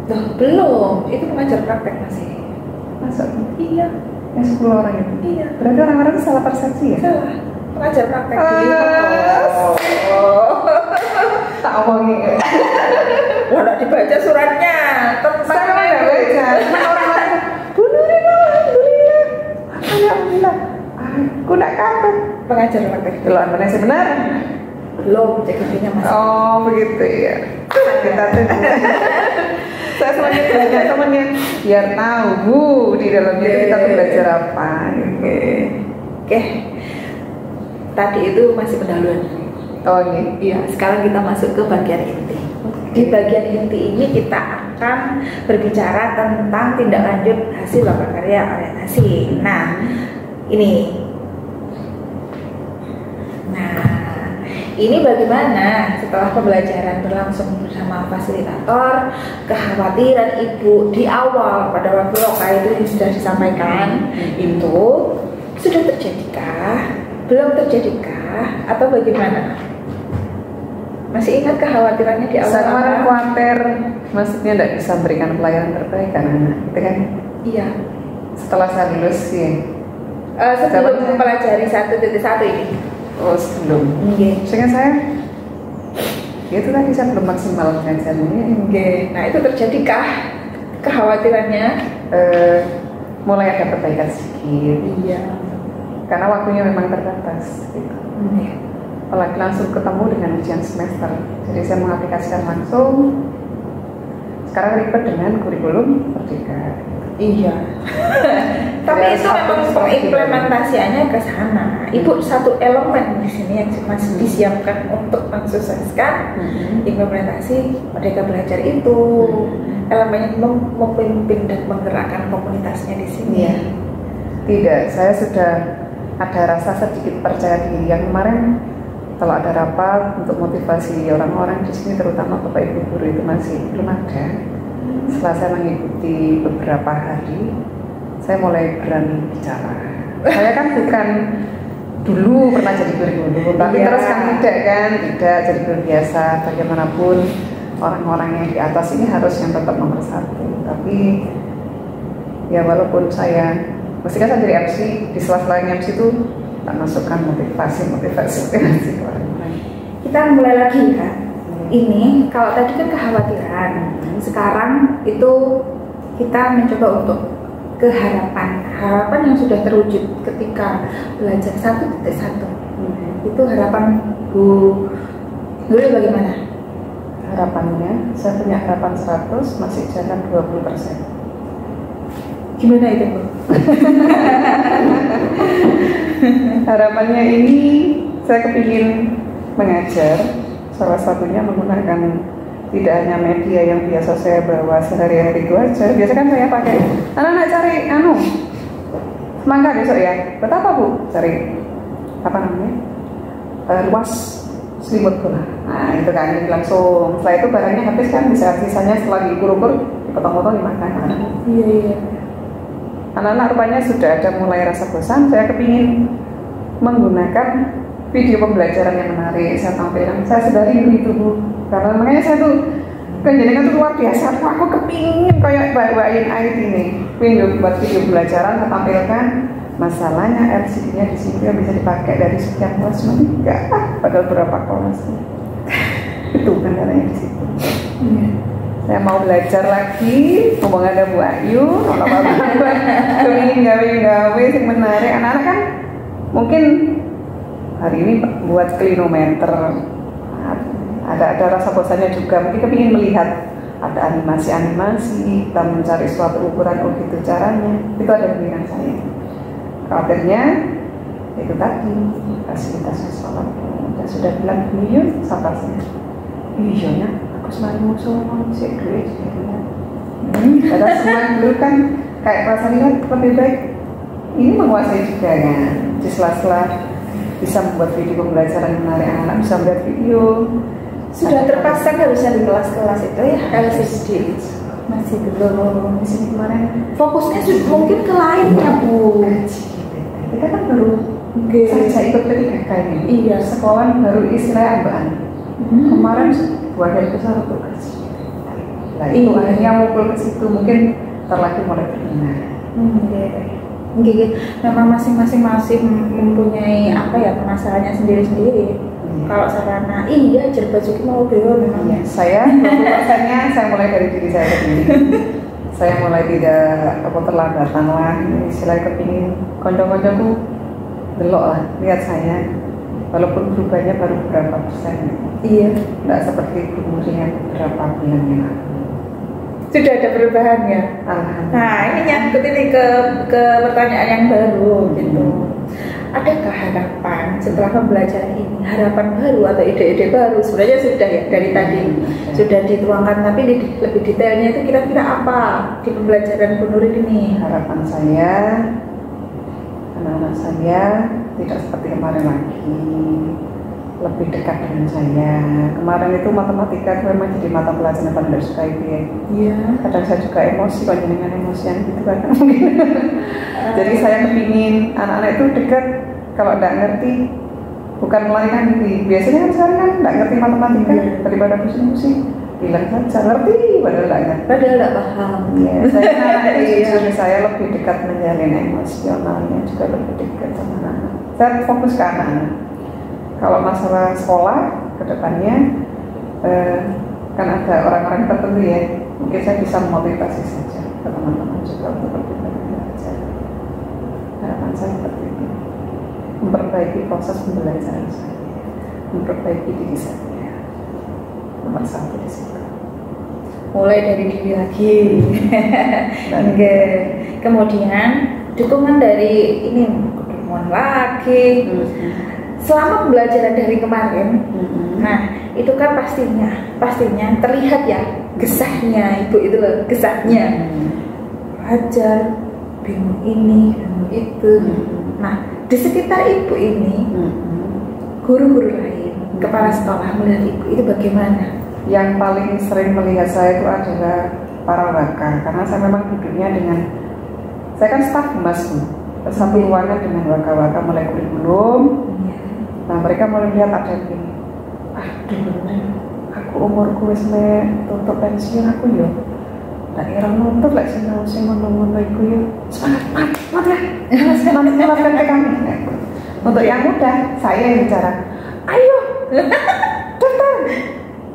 Loh, belum, itu pengajar praktek masih. Masa? Iya. Yang 10 orang itu? Iya. Berarti orang-orang itu salah persepsi ya? Salah. Pengajar praktek tak omongi. Nggak dibaca suratnya. Saya nggak baca. Cuma orang-orang Bu Nuril, alhamdulillah. Alhamdulillah. Aku nggak kaget. Pengajar praktek Kalau anda sebenar? belum, CKP-nya masih. Oh begitu ya. Kita tunggu. Saya semuanya belajar temannya biar tahu Bu di dalamnya kita tuh belajar apa. Oke. Tadi itu masih pendahuluan. Oh iya. Iya, sekarang kita masuk ke bagian inti. Di bagian inti ini kita akan berbicara tentang tindak lanjut hasil karya orientasi. Nah, ini bagaimana setelah pembelajaran berlangsung bersama fasilitator, kekhawatiran ibu di awal pada waktu lokal itu yang sudah disampaikan itu sudah terjadikah, belum terjadikah, atau bagaimana? Masih ingat kekhawatirannya di awal? Saya kemarin khawatir, maksudnya tidak bisa memberikan pelayanan terbaik kan anak, gitu kan? Iya. Setelah saya lulus ya. Sebelum mempelajari 1.1 ini. Oh sebelum. Sehingga saya, ya itu tadi saya belum maksimal pengajarannya. Nah itu terjadikah kekhawatirannya? Mulai ada perbaikan sedikit. Iya. Karena waktunya memang terbatas. Gitu. Apalagi langsung ketemu dengan ujian semester. Jadi saya mengaplikasikan langsung. Sekarang ribet dengan kurikulum Merdeka. Iya. Tapi itu memang pengimplementasiannya ke sana. Ibu satu elemen di sini yang masih disiapkan untuk mensukseskan implementasi Merdeka Belajar itu. Elemen memimpin dan menggerakkan komunitasnya di sini. Iya. Tidak, saya sudah ada rasa sedikit percaya diri. Yang kemarin kalau ada rapat untuk motivasi orang-orang di sini, terutama Bapak Ibu guru itu masih belum ada. Setelah saya mengikuti beberapa hari, saya mulai berani bicara. Saya kan bukan dulu pernah jadi guru, tapi terus kan tidak jadi guru biasa. Bagaimanapun orang-orang yang di atas ini harus yang tetap nomor 1. Tapi ya walaupun saya, mestinya saya jadi MC, di sela-sela MC itu tak masukkan motivasi ke orang-orang. Kita mulai lagi kan. Ini kalau tadi kan kekhawatiran, sekarang itu kita mencoba untuk harapan yang sudah terwujud ketika belajar 1.1. Itu harapan Bu Nuril bagaimana? Harapannya, saya punya harapan 100, masih jalan 20%. Gimana itu Bu? Harapannya ini saya kepingin mengajar, salah satunya menggunakan tidak hanya media yang biasa saya bawa sehari-hari itu aja. Biasa kan saya pakai anak-anak cari semangka besok ya. Buat apa Bu? Cari apa namanya? Luas selimut bola. Nah itu kan jadi langsung. Setelah itu barangnya habis kan, bisa sisanya setelah diukur-ukur dipotong-potong dimakan. Iya. Anak-anak rupanya sudah ada mulai rasa bosan. Saya kepingin menggunakan video pembelajaran yang menarik. Saya tampilkan, saya sudah rindu itu Bu, karena makanya saya tuh kenjenengan tuh luar biasa. Aku kepingin kayak bawain IT ini, window buat video pembelajaran. Saya tampilkan, masalahnya LCD-nya di sini bisa dipakai dari sekian kelas, padahal berapa kelas itu kendalanya di situ. Saya mau belajar lagi, ngomong ada Bu Ayu, kalau bapak kepingin gawe-gawe yang menarik. Anak-anak kan mungkin hari ini buat klinometer, ada rasa bosannya juga. Mungkin kepingin melihat ada animasi-animasi, kita mencari suatu ukuran, oh gitu caranya. Itu ada pikiran saya. Khawatirnya itu tadi fasilitasnya sekolah. Dan sudah bilang yuk, sabar sih. Iya, aku semakin musuh sih duit. Padahal semua dulu kan kayak rasanya lebih baik ini menguasai juga ya. Di sela-sela bisa membuat video pembelajaran menarik anak, bisa melihat video. Sudah terpasang harusnya di kelas-kelas itu ya LCD. Masih belum. Di sini kemarin fokusnya sudah mungkin ke lainnya Bu. Kita kan baru saja ikut PTK ini. Iya, sekolah baru istilah ambaan. Kemarin buat dari besar untuk gaji. Nah itu akhirnya ngumpul ke situ, mungkin terlatih mulai berminat. Memang masing-masing masih mempunyai apa ya permasalahannya sendiri-sendiri. Kalau sarana, iya Jerbaju mau beliau memang ya. Saya 20%-nya saya mulai dari diri saya sendiri. Saya mulai tidak terlambatan lah, istilahnya kepingin konco-koncoku belok lah, lihat saya. Walaupun berubahnya baru beberapa persen. Iya. Tidak seperti umurnya beberapa bulan yang lalu. Sudah ada perubahannya. Nah ini nyangkut ini ke pertanyaan yang baru gitu. Adakah harapan setelah pembelajaran ini, harapan baru atau ide-ide baru? Sebenarnya sudah ya dari tadi sudah dituangkan, tapi lebih detailnya itu kira-kira apa di pembelajaran Bu Nuril ini? Harapan saya anak-anak saya tidak seperti kemarin lagi, lebih dekat dengan saya. Kemarin itu matematika memang jadi mata pelajaran yang paling suka itu ya. Iya. Kadang saya juga emosi, kalau dengan emosian gitu kan. Jadi saya kepingin anak-anak itu dekat, kalau tidak ngerti bukan melarikan diri. Biasanya kan sekarang kan tidak ngerti matematika daripada pusing-pusing, bilang saja ngerti padahal tidak ngerti. Padahal tidak paham. Ya, saya anak itu saya lebih dekat menjalin emosionalnya, juga lebih dekat sama anak. Saya fokus ke anak-anak. Kalau masalah sekolah ke depannya kan ada orang-orang tertentu ya, mungkin saya bisa memotivasi saja ke teman-teman juga untuk lebih belajar. Harapan saya seperti itu, memperbaiki proses pembelajaran saya, memperbaiki diri saya, nomor satu di situ. Mulai dari diri lagi. Kemudian dukungan dari ini, dukungan lagi. Selama pembelajaran dari kemarin, nah itu kan pastinya terlihat ya gesahnya ibu itu loh, gesahnya belajar bingung ini bingung itu. Nah di sekitar ibu ini guru-guru lain, kepala sekolah melihat ibu itu bagaimana? Yang paling sering melihat saya itu adalah para waka, karena saya memang duduknya dengan, saya kan staf mas satu ruangan dengan waka-waka mulai kurikulum. Nah mereka mulai lihat ada yang gini, aduh aku umurku wis untuk pensiun aku yo tak kira nuntut lek sing ngono-ngono iku yo semangat ya meneruskan ke kami. Untuk yang muda saya yang bicara, ayo daftar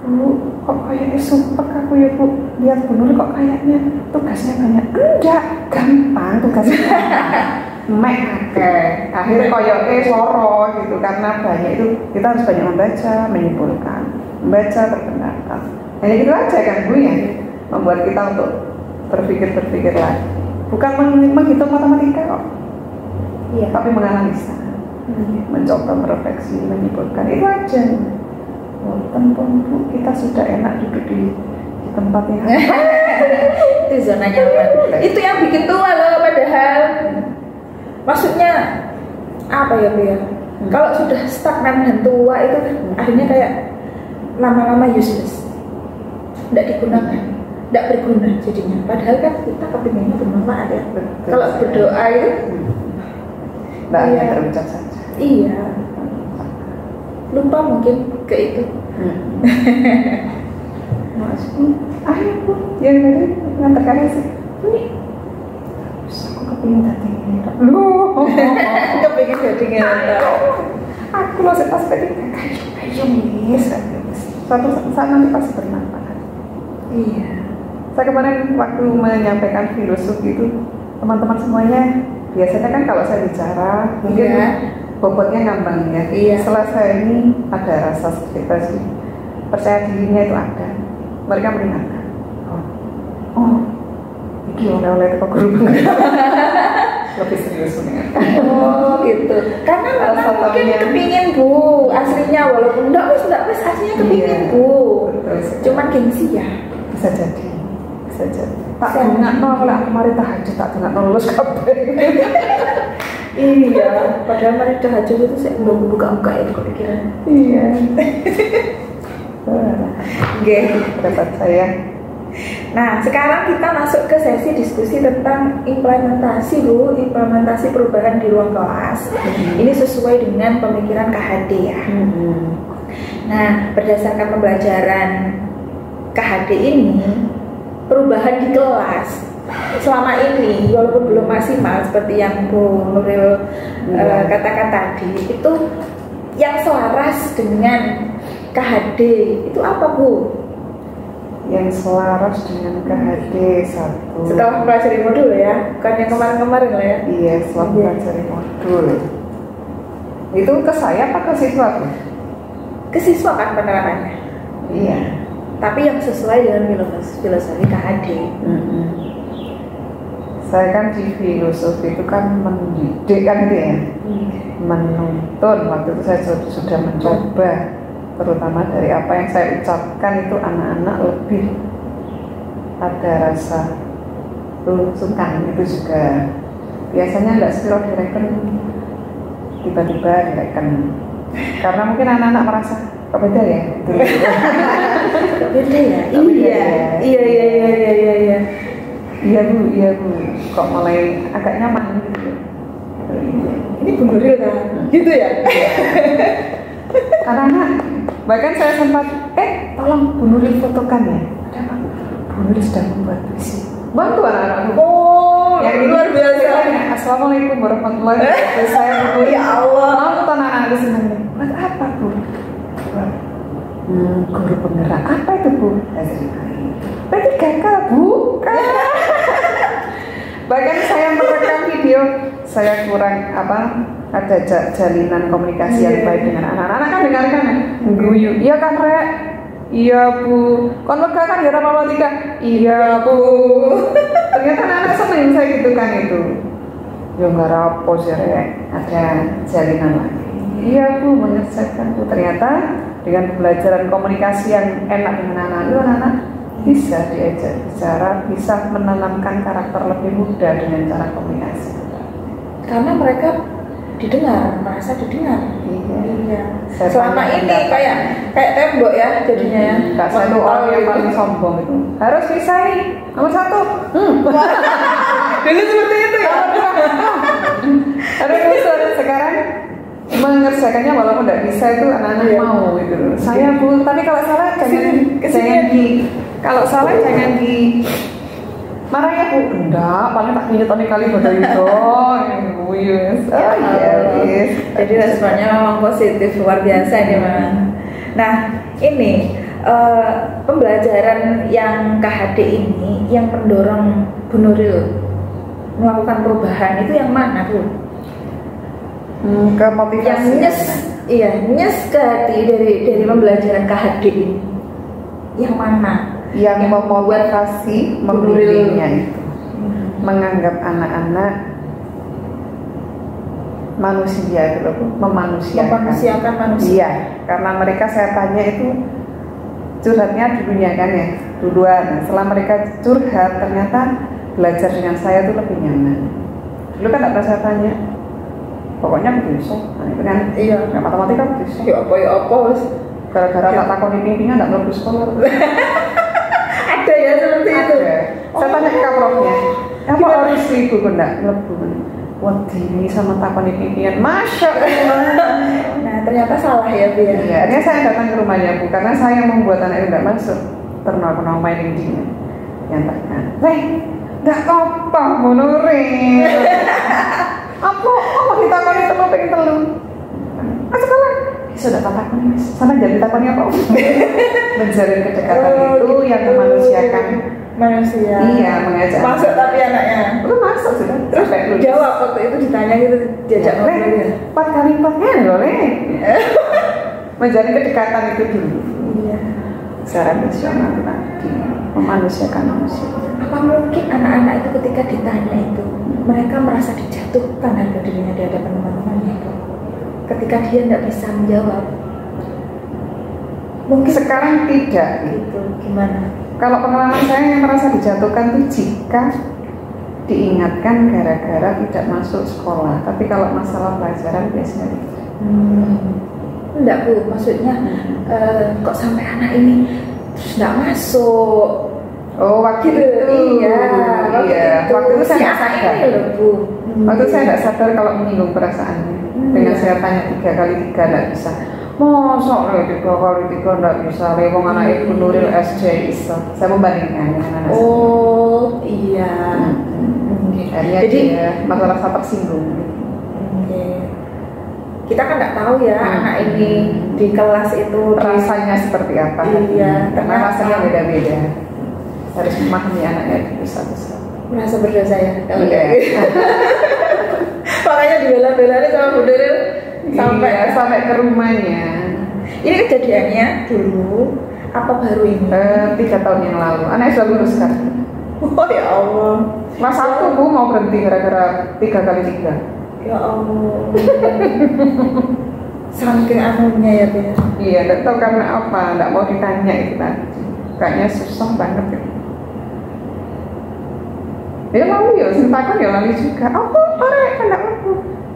Bu, kok kayaknya sumpah aku ya Bu, lihat Bu Nur kok kayaknya tugasnya banyak. Enggak, gampang tugasnya. Akhirnya koyoknya loro gitu, karena banyak itu kita harus banyak membaca, menyimpulkan, membaca terpendapat. Hanya gitu aja kan Bu ya, membuat kita untuk berpikir lagi. Bukan menghitung matematika kok, iya, tapi menganalisa, mencoba merefleksi, menyimpulkan, itu aja. Walaupun Bu, kita sudah enak duduk di tempat yang itu zona nyaman. Itu yang bikin tua loh padahal. Maksudnya apa ya Bu ya? Kalau sudah stagnan dan tua itu akhirnya kayak lama-lama useless, tidak digunakan, tidak berguna jadinya. Padahal kan kita kepinginnya bermanfaat ya. Kalau berdoa itu tidak hanya terucap saja. Iya. Lupa mungkin ke itu. Maksudnya, ayo Bu, yang tadi ngantarkan sih. Aku kepingin tadi lu kepingin jadi aku loh pas ayo mis suatu saat nanti pasti bermanfaat. Iya. Saya kemarin waktu menyampaikan filosofi itu, teman-teman semuanya biasanya kan kalau saya bicara mungkin bobotnya ngambang ya. Iya. Setelah saya ini ada rasa depresi, percaya dirinya itu ada. Mereka mengingatkan, ini oleh-oleh itu kok guru lebih serius mengingatkan. Oh gitu. Karena memang mungkin kepingin Bu aslinya, walaupun enggak wis aslinya kepingin Bu. Cuman gengsi ya. Bisa jadi. Tak dengar kalau aku mari tahajud tak dengar lulus kabeh. Iya, padahal mari tahajud itu saya belum buka-buka itu kepikiran. Iya. Oke, pendapat saya. Nah, sekarang kita masuk ke sesi diskusi tentang implementasi perubahan di ruang kelas. Ini sesuai dengan pemikiran KHD ya. Nah, berdasarkan pembelajaran KHD ini, perubahan di kelas selama ini walaupun belum maksimal seperti yang Bu Nuril katakan tadi, itu yang selaras dengan KHD itu apa Bu? Yang selaras dengan KHD satu. Setelah mempelajari modul ya, bukan yang kemarin-kemarin lah ya. Iya, setelah mempelajari modul. Itu ke saya apa ke siswa? Ke siswa kan penerapannya. Iya. Tapi yang sesuai dengan filosofi KHD. Saya kan di filosofi itu kan mendidik kan gitu ya, menuntun. Waktu itu saya sudah mencoba, terutama dari apa yang saya ucapkan itu anak-anak lebih ada rasa sungkan. Itu juga biasanya nggak selalu direken, tiba-tiba direken karena mungkin anak-anak merasa kok beda ya. Beda ya? Iya. Iya bu, kok mulai agak nyaman gitu. Ini Bu Nuril kan? Gitu ya? Karena bahkan saya sempat, tolong Bu Nuril fotokan ya. Ada apa? Bu Nuril sedang membuat puisi. Bantu anak-anakku. Oh, yang luar biasa. Assalamualaikum warahmatullahi wabarakatuh. Saya Bu Nuril. Ya Allah. Nonton anak-anakku senang. Buat apa Bu? Guru penggerak. Apa itu Bu? P3K bukan. Bahkan saya merekam video, saya kurang ada jalinan komunikasi yang baik dengan anak-anak kan dengarkan ya. Guyu, iya kan Rek? Iya Bu. Kon lega kan ya matematika? Iya Bu. Ternyata anak seneng saya gitu kan itu. Ya nggak rapor sih Rek, ada jalinan lagi. Iya Bu, menyelesaikan Bu. Ternyata dengan pembelajaran komunikasi yang enak dengan anak-anak bisa diajak bicara, bisa menanamkan karakter lebih muda dengan cara komunikasi. Karena mereka merasa didengar. Iya. Selama ini kayak tembok ya jadinya ya. Kak satu orang yang paling sombong itu harus bisa nih nomor 1. Dulu seperti itu ya. Ada sekarang mengerjakannya walaupun tidak bisa itu anak-anak mau gitu. Saya Bu, tapi kalau salah jangan kalau salah jangan di marah ya Bu. Enggak, paling tak nyetoni kali foto itu. Yes. Jadi responnya memang positif, luar biasa ini memang. Nah, ini pembelajaran yang KHD ini yang mendorong Bu Nuril melakukan perubahan itu yang mana Bu? Ke motivasi yang nyes ke hati dari pembelajaran KHD ini yang mana? Yang memotivasi membudidainya itu menganggap anak-anak manusia gitu, memanusiakan manusia. Iya, karena mereka saya tanya itu curhatnya dulunya kan ya, duluan. Setelah mereka curhat ternyata belajar dengan saya itu lebih nyaman. Dulu kan tidak saya tanya, pokoknya bisa, nah, itu kan iya, matematika bisa. Ya apa gara-gara tak takoni pimpingan tidak melebur sekolah. Ada ya seperti itu. Saya tanya ke kaproknya, apa harus ibu kok enggak melebur? Wah ini sama takoni pimpingan, masya Allah. Nah ternyata salah ya Bu ya. Iya, akhirnya saya datang ke rumahnya Bu karena saya membuat anak itu tidak masuk. Terkenal main ini. Yang tanya, nggak apa Bu Nuril. Apa ditakoni telur pengen telur? Sekolah sudah tak takoni Mas. Sana jadi takoni apa? Menjalin kedekatan itu yang memanusiakan manusia. Iya, mengajak. Masuk tapi anaknya. Lu masuk sudah. Terus jawab waktu itu ditanya gitu diajak ngobrol ya. 4 kali 4 kan loh, Le. Menjalin kedekatan itu dulu. Iya. Secara emosional tadi, memanusiakan manusia. Apa mungkin anak-anak itu ketika ditanya itu mereka merasa dijatuhkan harga dirinya di hadapan teman-temannya itu? Ketika dia tidak bisa menjawab, mungkin Sekarang tidak. gitu. Gimana? Kalau pengalaman saya yang merasa dijatuhkan itu jika diingatkan gara-gara tidak masuk sekolah. Tapi kalau masalah pelajaran biasanya tidak. Enggak Bu, maksudnya kok sampai anak ini terus enggak masuk. Oh, waktu itu. Iya, Waktu itu saya nggak sadar. Bu. Waktu itu saya nggak sadar kalau menyinggung perasaannya. Dengan saya tanya 3 kali 3 nggak bisa. Mosok le 3 kali 3 nggak bisa. Lewong anak Ibu Nuril SJ iso. Saya membandingkan dengan anak saya. Oh iya. Akhirnya Jadi dia masalah rasa tersinggung. kita kan nggak tahu ya anak ini di kelas itu Rasanya seperti apa? Iya, Karena ternyata rasanya beda-beda. Harus memahami anaknya itu satu-satu. merasa berdosa ya. Iya. Makanya dibela-belain sama Bu Nuril sampai ke rumahnya. Ini kejadiannya dulu apa baru ini? 3 tahun yang lalu. Anaknya sudah lulus kan? Oh ya Allah. Mas aku Bu mau berhenti gara-gara 3 kali 3. Ya Allah. Saking anunya ya Bu. Iya, nggak tahu karena apa, nggak mau ditanya itu tadi. Kayaknya susah banget ya. Dia lalu ya, sentakan ya lalu juga. Aku orang enggak aku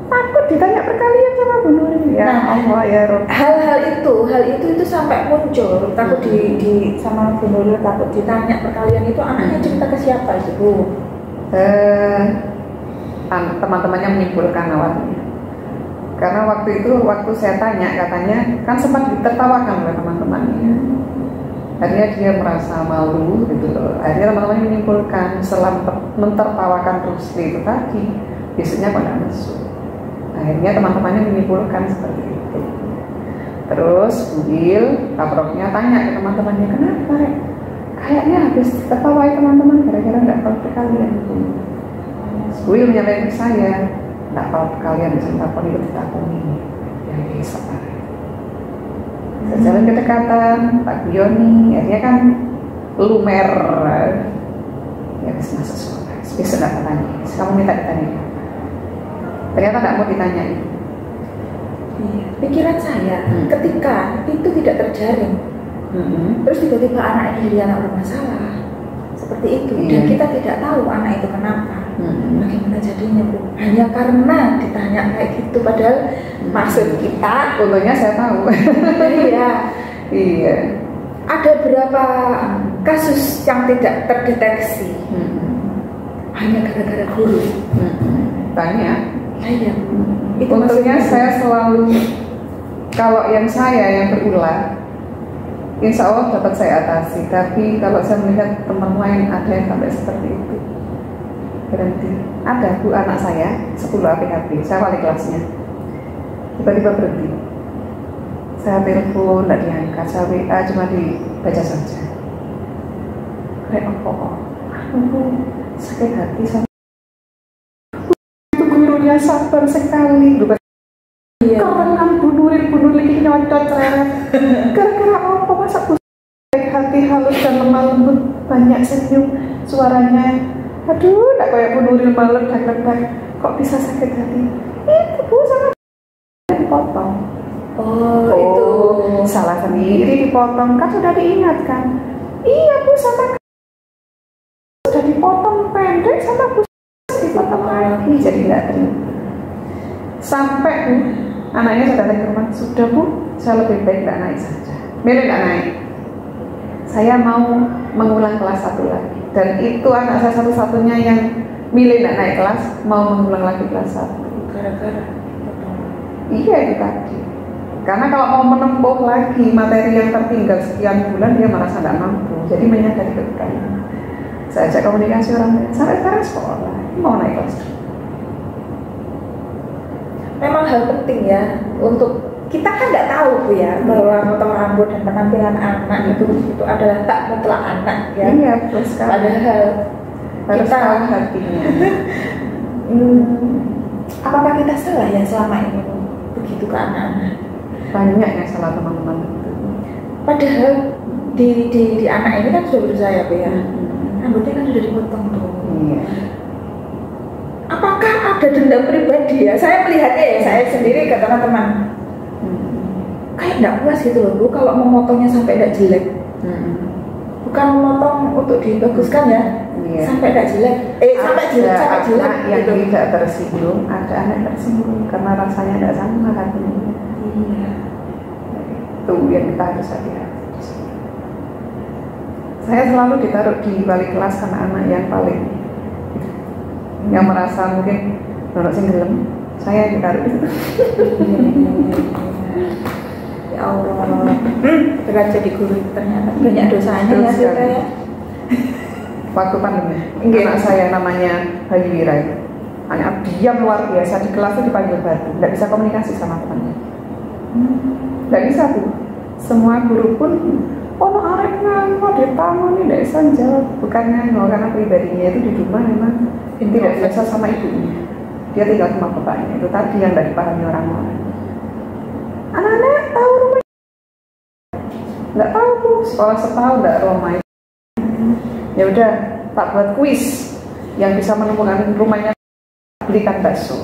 takut ditanya perkalian sama Bu Nuril. Ya Allah ya Rob. Hal itu sampai muncul takut di sama Bu Nuril, takut ditanya perkalian itu anaknya cerita ke siapa sih Bu? Teman-temannya menyimpulkan awalnya. Karena waktu saya tanya katanya kan sempat ditertawakan oleh teman-temannya. Akhirnya dia merasa malu gitu loh. Akhirnya teman-temannya menyimpulkan setelah mentertawakan Rusli itu tadi, biasanya pada masuk. Akhirnya teman-temannya menyimpulkan seperti itu. Terus Buil, kaproknya tanya ke teman-temannya, kenapa Rek? Kayaknya habis tertawai teman-teman gara-gara nggak tahu kalian. Buil nyalain ke saya, nggak tahu kalian bisa takut itu ditakuni. Yang bisa. Jalan kedekatan, Pak Bioni, akhirnya kan lumer. Ya bisa masuk sekolah, bisa nggak tanya. Kamu minta ditanya. Ternyata nggak mau ditanya. Iya. Pikiran saya ketika itu tidak terjaring, terus tiba-tiba anak ini jadi anak bermasalah seperti itu, dan kita tidak tahu anak itu kenapa, bagaimana jadinya Bu? Hanya karena ditanya kayak gitu, padahal maksud kita. Untungnya saya tahu. Iya. Iya. Ada berapa kasus yang tidak terdeteksi hanya gara-gara guru? Banyak. Iya. Itu Untungnya maksudnya. saya selalu, kalau yang berulang, insya Allah dapat saya atasi. Tapi kalau saya melihat teman lain ada yang sampai seperti itu, berhenti. Ada Bu anak saya 10 APHP, saya wali kelasnya, tiba-tiba berhenti. Saya telepon, tidak diangkat, saya WA cuma dibaca saja. Kayak apa? Sakit hati sama itu gurunya sabar sekali. Iya. Keren Bu Nuril ini nyocot cerewet. Gara-gara apa masa Bu baik hati, halus dan lemah lembut, banyak senyum, suaranya aduh, tak kayak Bu Nuril malam dan ledak. Kok bisa sakit hati? Itu Bu sama dipotong. Oh, itu salah sendiri dipotong, kan sudah diingatkan. Iya Bu, sama sudah dipotong pendek, sama Bu dipotong lagi, jadi nggak terima. Sampai anaknya sudah datang ke rumah, sudah Bu, saya lebih baik nggak naik saja. Milih nggak naik. Saya mau mengulang kelas 1 lagi. Dan itu anak saya satu-satunya yang milih nggak naik kelas, mau mengulang lagi kelas 1. gara-gara. Iya itu tadi. Karena kalau mau menempuh lagi materi yang tertinggal sekian bulan, dia merasa tidak mampu. Jadi menyadari kekurangan. Saya ajak komunikasi orang lain, sampai sekarang sekolah, mau naik kelas. Memang hal penting ya untuk kita kan nggak tahu Bu ya bahwa potong rambut dan penampilan anak itu adalah tak mutlak anak ya. Iya, betul sekali. Padahal Harus kita tahu hatinya. apakah kita salah ya selama ini Bu, begitu ke anak-anak? Banyak yang salah teman-teman. Padahal di anak ini kan sudah berusaha ya Bu ya. Rambutnya kan sudah dipotong tuh. Iya. Apakah ada dendam pribadi ya? Saya melihatnya ya, saya sendiri ke teman-teman kayak nggak puas gitu loh Bu kalau memotongnya sampai nggak jelek. Bukan memotong untuk dibaguskan ya, Iya. sampai nggak jelek. Sampai jelek, sampai jelek. Anak yang gitu. tidak tersinggung, ada anak yang tersinggung karena rasanya tidak sama hatinya. Iya. Itu yang kita harus hati-hati. Saya selalu ditaruh di balik kelas anak-anak yang paling yang merasa mungkin menurut singgelem, saya ditaruh itu. Ya Allah, berat jadi guru ternyata banyak dosanya ya Terus kita ya. Waktu pandemi, Nggih. anak saya namanya Bayu Wira itu, anak diam luar biasa, di kelas itu dipanggil batu, nggak bisa komunikasi sama temannya, nggak bisa tuh. Semua guru pun, oh arek nganggo di tamu nih, nggak bisa jawab. Bukan nganggo, karena pribadinya itu di rumah memang tidak biasa sama ibunya. Dia tinggal sama bapaknya, itu tadi yang nggak dipahami orang-orang. Anak-anak tahu rumah, nggak tahu tuh, sekolah setahun nggak rumah. Ya udah, tak buat kuis yang bisa menemukan rumahnya, belikan bakso.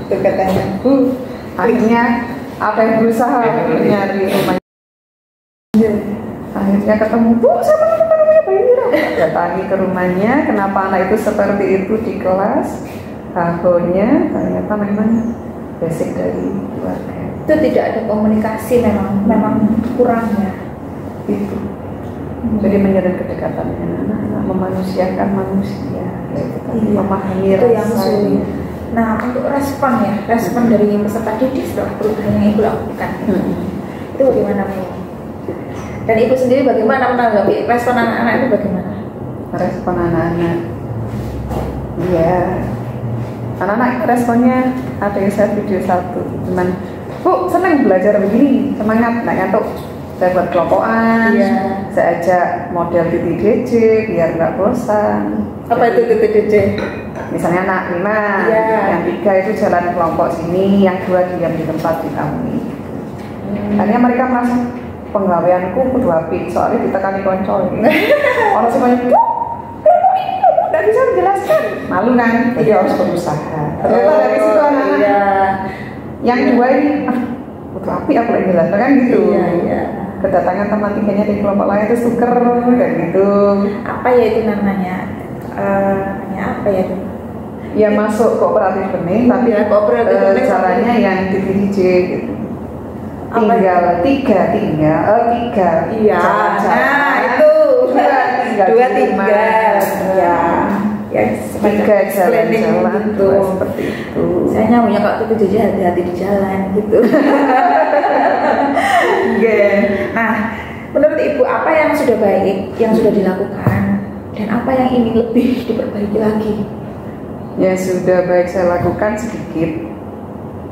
Itu katanya. Akhirnya ada yang berusaha nyari rumahnya. Akhirnya ketemu, Bu, siapa namanya Bayu Wira? Datangi ke rumahnya, kenapa anak itu seperti itu di kelas? Tahunya ternyata memang basic dari keluarga. Itu tidak ada komunikasi, memang kurangnya Itu. Jadi menjalin kedekatan dengan anak-anak, memanusiakan manusia, memahami itu yang rasanya. sulit. Nah, untuk respon dari peserta didik sudah perubahan yang Ibu lakukan. Itu bagaimana Bu? Dan Ibu sendiri bagaimana menanggapi respon anak-anak itu bagaimana? Respon anak-anak, iya, anak-anak responnya ada yang saya video satu, cuman Bu senang belajar begini, semangat, nggak ngantuk. Saya buat kelompokan, Iya. saya ajak model titik DJ biar nggak bosan. Apa itu TTDJ? Misalnya anak 5, Iya. yang 3 itu jalan kelompok sini, yang 2 diam di tempat di kami. Akhirnya mereka merasa penggaweanku kudu apik, soalnya ditekani konco. Orang semuanya, Bu, nggak bisa menjelaskan. Malu kan? Jadi harus berusaha. Ternyata dari situ anak-anak Iya. yang 2 ini, kudu apik aku lagi jelas, kan gitu. Iya. Kedatangan teman 3-nya di kelompok lain itu tuker kayak gitu. Apa ya itu namanya? Apa ya itu? Ya masuk kooperatif bening, tapi Ya, kooperatif bening. caranya yang di DJ gitu. Apa Tinggal tiga. Iya. Jalan-jalan. Nah itu Dua tinggal. Ya. Ya. Tiga jalan-jalan gitu. seperti itu. Saya nyamuknya kok itu jadi hati-hati di jalan gitu. Nah, menurut Ibu apa yang sudah baik, yang sudah dilakukan, dan apa yang ingin lebih diperbaiki lagi? Yang sudah baik saya lakukan sedikit,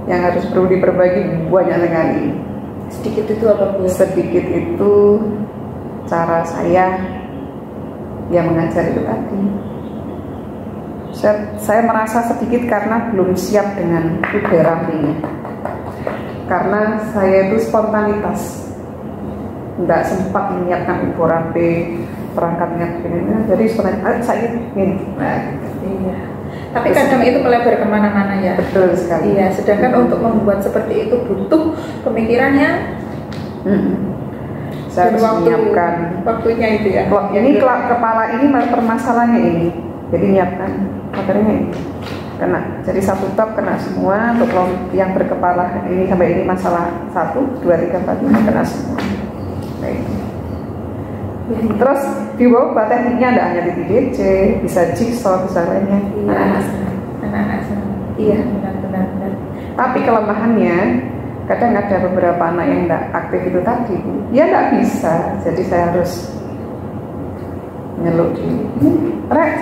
yang harus perlu diperbaiki banyak sekali. Sedikit itu apa Bu? Sedikit itu cara saya yang mengajar itu tadi. Saya merasa sedikit karena belum siap dengan udara rapinya. Karena saya itu spontanitas, nggak sempat menyiapkan info rapi, perangkatnya begini, jadi spontanitas saya ingin. Nah, Iya. Tapi kadang itu melebar kemana-mana ya. betul sekali. Iya. Sedangkan untuk membuat seperti itu butuh pemikiran yang Saya dan harus menyiapkan. waktunya itu ya. Wah, ini kepala ini permasalahannya ini, jadi nyiapkan materinya ini. Kena, jadi satu tab kena semua untuk yang berkepala ini sampai ini masalah 1, 2, 3, 4, 5 kena semua. Baik. Terus di bawah tekniknya ada hanya di DJ, bisa jigsaw, bisa lainnya. Anak-anak senang. Iya, benar. Tapi kelemahannya kadang ada beberapa anak yang tidak aktif itu tadi, ya tidak bisa. Jadi saya harus nyeluk dulu. Rek,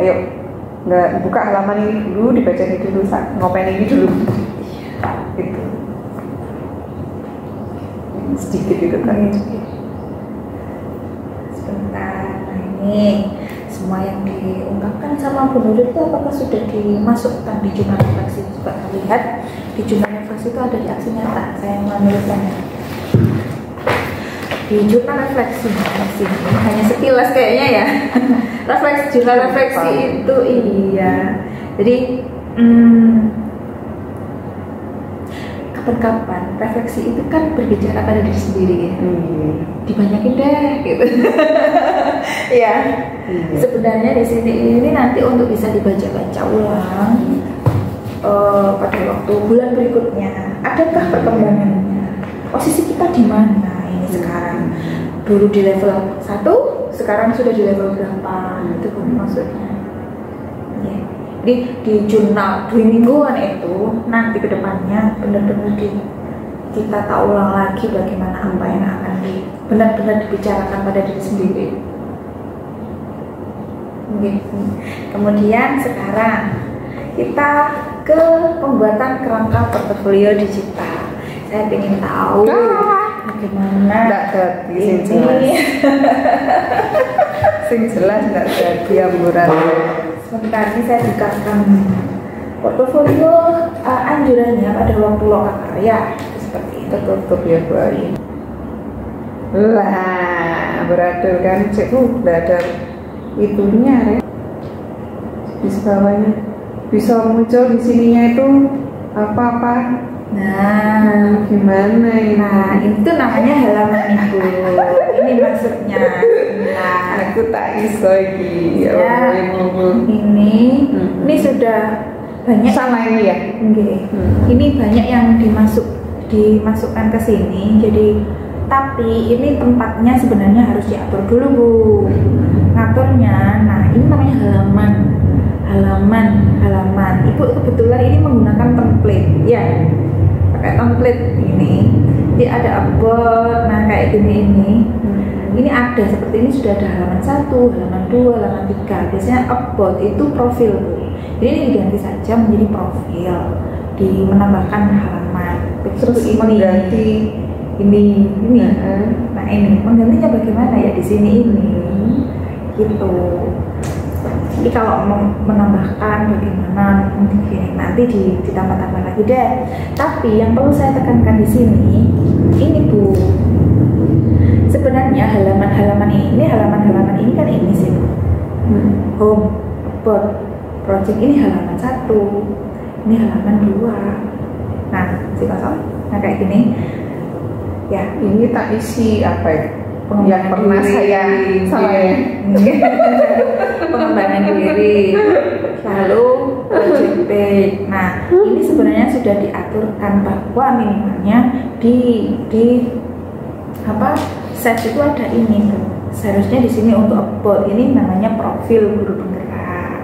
ayo. Nggak buka halaman ini dulu, dibaca ini dulu, ngopen ini dulu. itu sedikit itu kan. Sebentar, nah ini semua yang diungkapkan sama Bu Nuril itu apakah sudah dimasukkan di jurnal refleksi? Coba lihat di jurnal refleksi itu ada di aksi nyata. Saya menuliskannya di jurnal refleksi ini hanya sekilas kayaknya ya. Jurnal refleksi itu iya. Jadi kapan-kapan refleksi itu kan berbicara pada diri sendiri ya. Dibanyakin deh gitu. Ya. Sebenarnya di sini ini nanti untuk bisa dibaca-baca ulang pada waktu bulan berikutnya. Adakah perkembangannya? Posisi kita di mana ini sekarang? Dulu di level 1, sekarang sudah di level berapa? Itu maksudnya. Ya. Jadi di jurnal 2 mingguan itu nanti ke depannya benar-benar kita tahu ulang lagi bagaimana apa yang akan benar-benar dibicarakan pada diri sendiri. Kemudian sekarang kita ke pembuatan kerangka portofolio digital. Saya ingin tahu bagaimana. Nggak jadi sing jelas. Sing jelas nggak jadi amburan. Sebentar ini saya bukakan portofolio anjurannya pada waktu Lokakarya seperti itu. Tertutup ya Bu Ayu. Lah, beradul kan cek udah ada itunya ya. Di bawahnya bisa muncul di sininya itu apa-apa. Nah, gimana ini? Nah, itu namanya halaman minggu. Ini maksudnya. Nah, aku tak iso iki. Ya, ini sudah banyak. Sama ini ya? Ini banyak yang dimasukkan ke sini. Jadi, tapi ini tempatnya sebenarnya harus diatur dulu Bu. Ngaturnya. Nah, ini namanya halaman. Ibu kebetulan ini menggunakan template, ya. Pakai template ini. Jadi ada about, nah kayak gini ini. Ini ada seperti ini sudah ada halaman 1, halaman 2, halaman 3. Biasanya about itu profil Bu. Jadi ini diganti saja menjadi profil, menambahkan halaman. Terus ini mengganti ini. Nah ini menggantinya bagaimana ya di sini ini, gitu. Jadi kalau mau menambahkan bagaimana nanti ditambah-tambah lagi deh. Tapi yang perlu saya tekankan di sini, ini Bu. Sebenarnya halaman-halaman ini kan ini sih Bu. Home, about, project ini halaman 1, ini halaman 2. Nah, si kosong. Nah kayak gini. Ya, ini tak isi apa ya? Yang pernah saya pengembangan diri, lalu project page. Nah, ini sebenarnya sudah diaturkan bahwa minimalnya di set itu ada ini tuh. Seharusnya di sini untuk about ini namanya profil guru penggerak.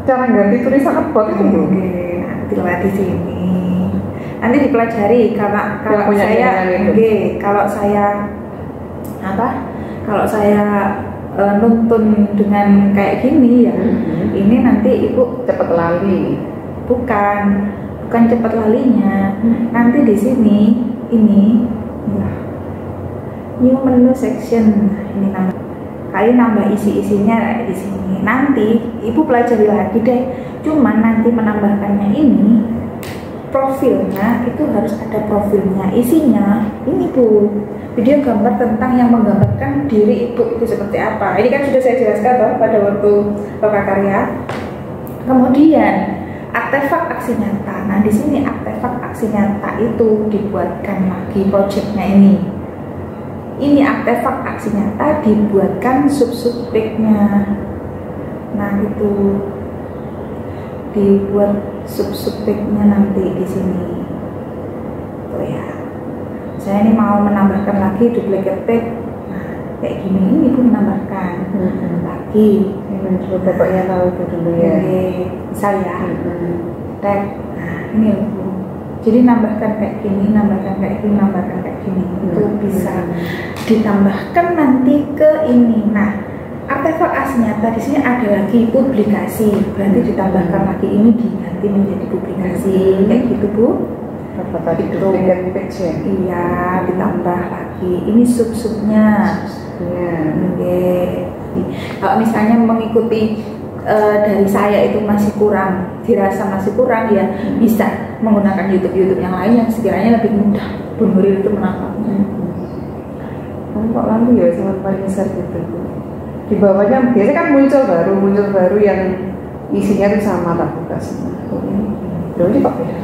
Cara ganti tulisan about itu Bu? Nanti lah di sini. Nanti dipelajari kalau saya nuntun dengan kayak gini ya, ini nanti Ibu cepat lali. Bukan cepat lalinya. Nanti di sini ini new menu section, ini nambah isi-isinya di sini. Nanti Ibu pelajari lagi deh. Cuman nanti menambahkannya ini profilnya itu harus ada profilnya, isinya ini Bu, video gambar tentang yang menggambarkan diri Ibu itu seperti apa. Ini kan sudah saya jelaskan pada waktu Lokakarya. Kemudian artefak aksi nyata. Nah di sini artefak aksi nyata itu dibuatkan lagi projectnya ini. Ini artefak aksi nyata dibuatkan sub-page-nya. Nah itu dibuat sub-page-nya nanti di sini. Tuh ya. Saya ini mau menambahkan lagi duplicate page. Nah, kayak gini ini pun menambahkan lagi. Bapaknya tahu itu dulu ya. Bisa ya. Tek. Nah, ini Bu. Jadi nambahkan kayak gini, nambahkan kayak gini. Itu bisa ditambahkan nanti ke ini. Nah, artefak aksi nyata di sini ada lagi publikasi, berarti ditambahkan lagi ini diganti menjadi publikasi kayak gitu Bu. Apa tadi duplicate page ya? Iya, ditambah lagi. Ini sub-subnya. Iya. Oke. Kalau misalnya mengikuti dari saya itu masih kurang, dirasa masih kurang, ya bisa menggunakan YouTube yang lain yang sekiranya lebih mudah Bu Nuril itu menangkapnya. Kamu kok lalu ya sama paling besar gitu. Di bawahnya biasanya kan muncul baru yang isinya itu sama tak buka semua. Loh, ini kok beda?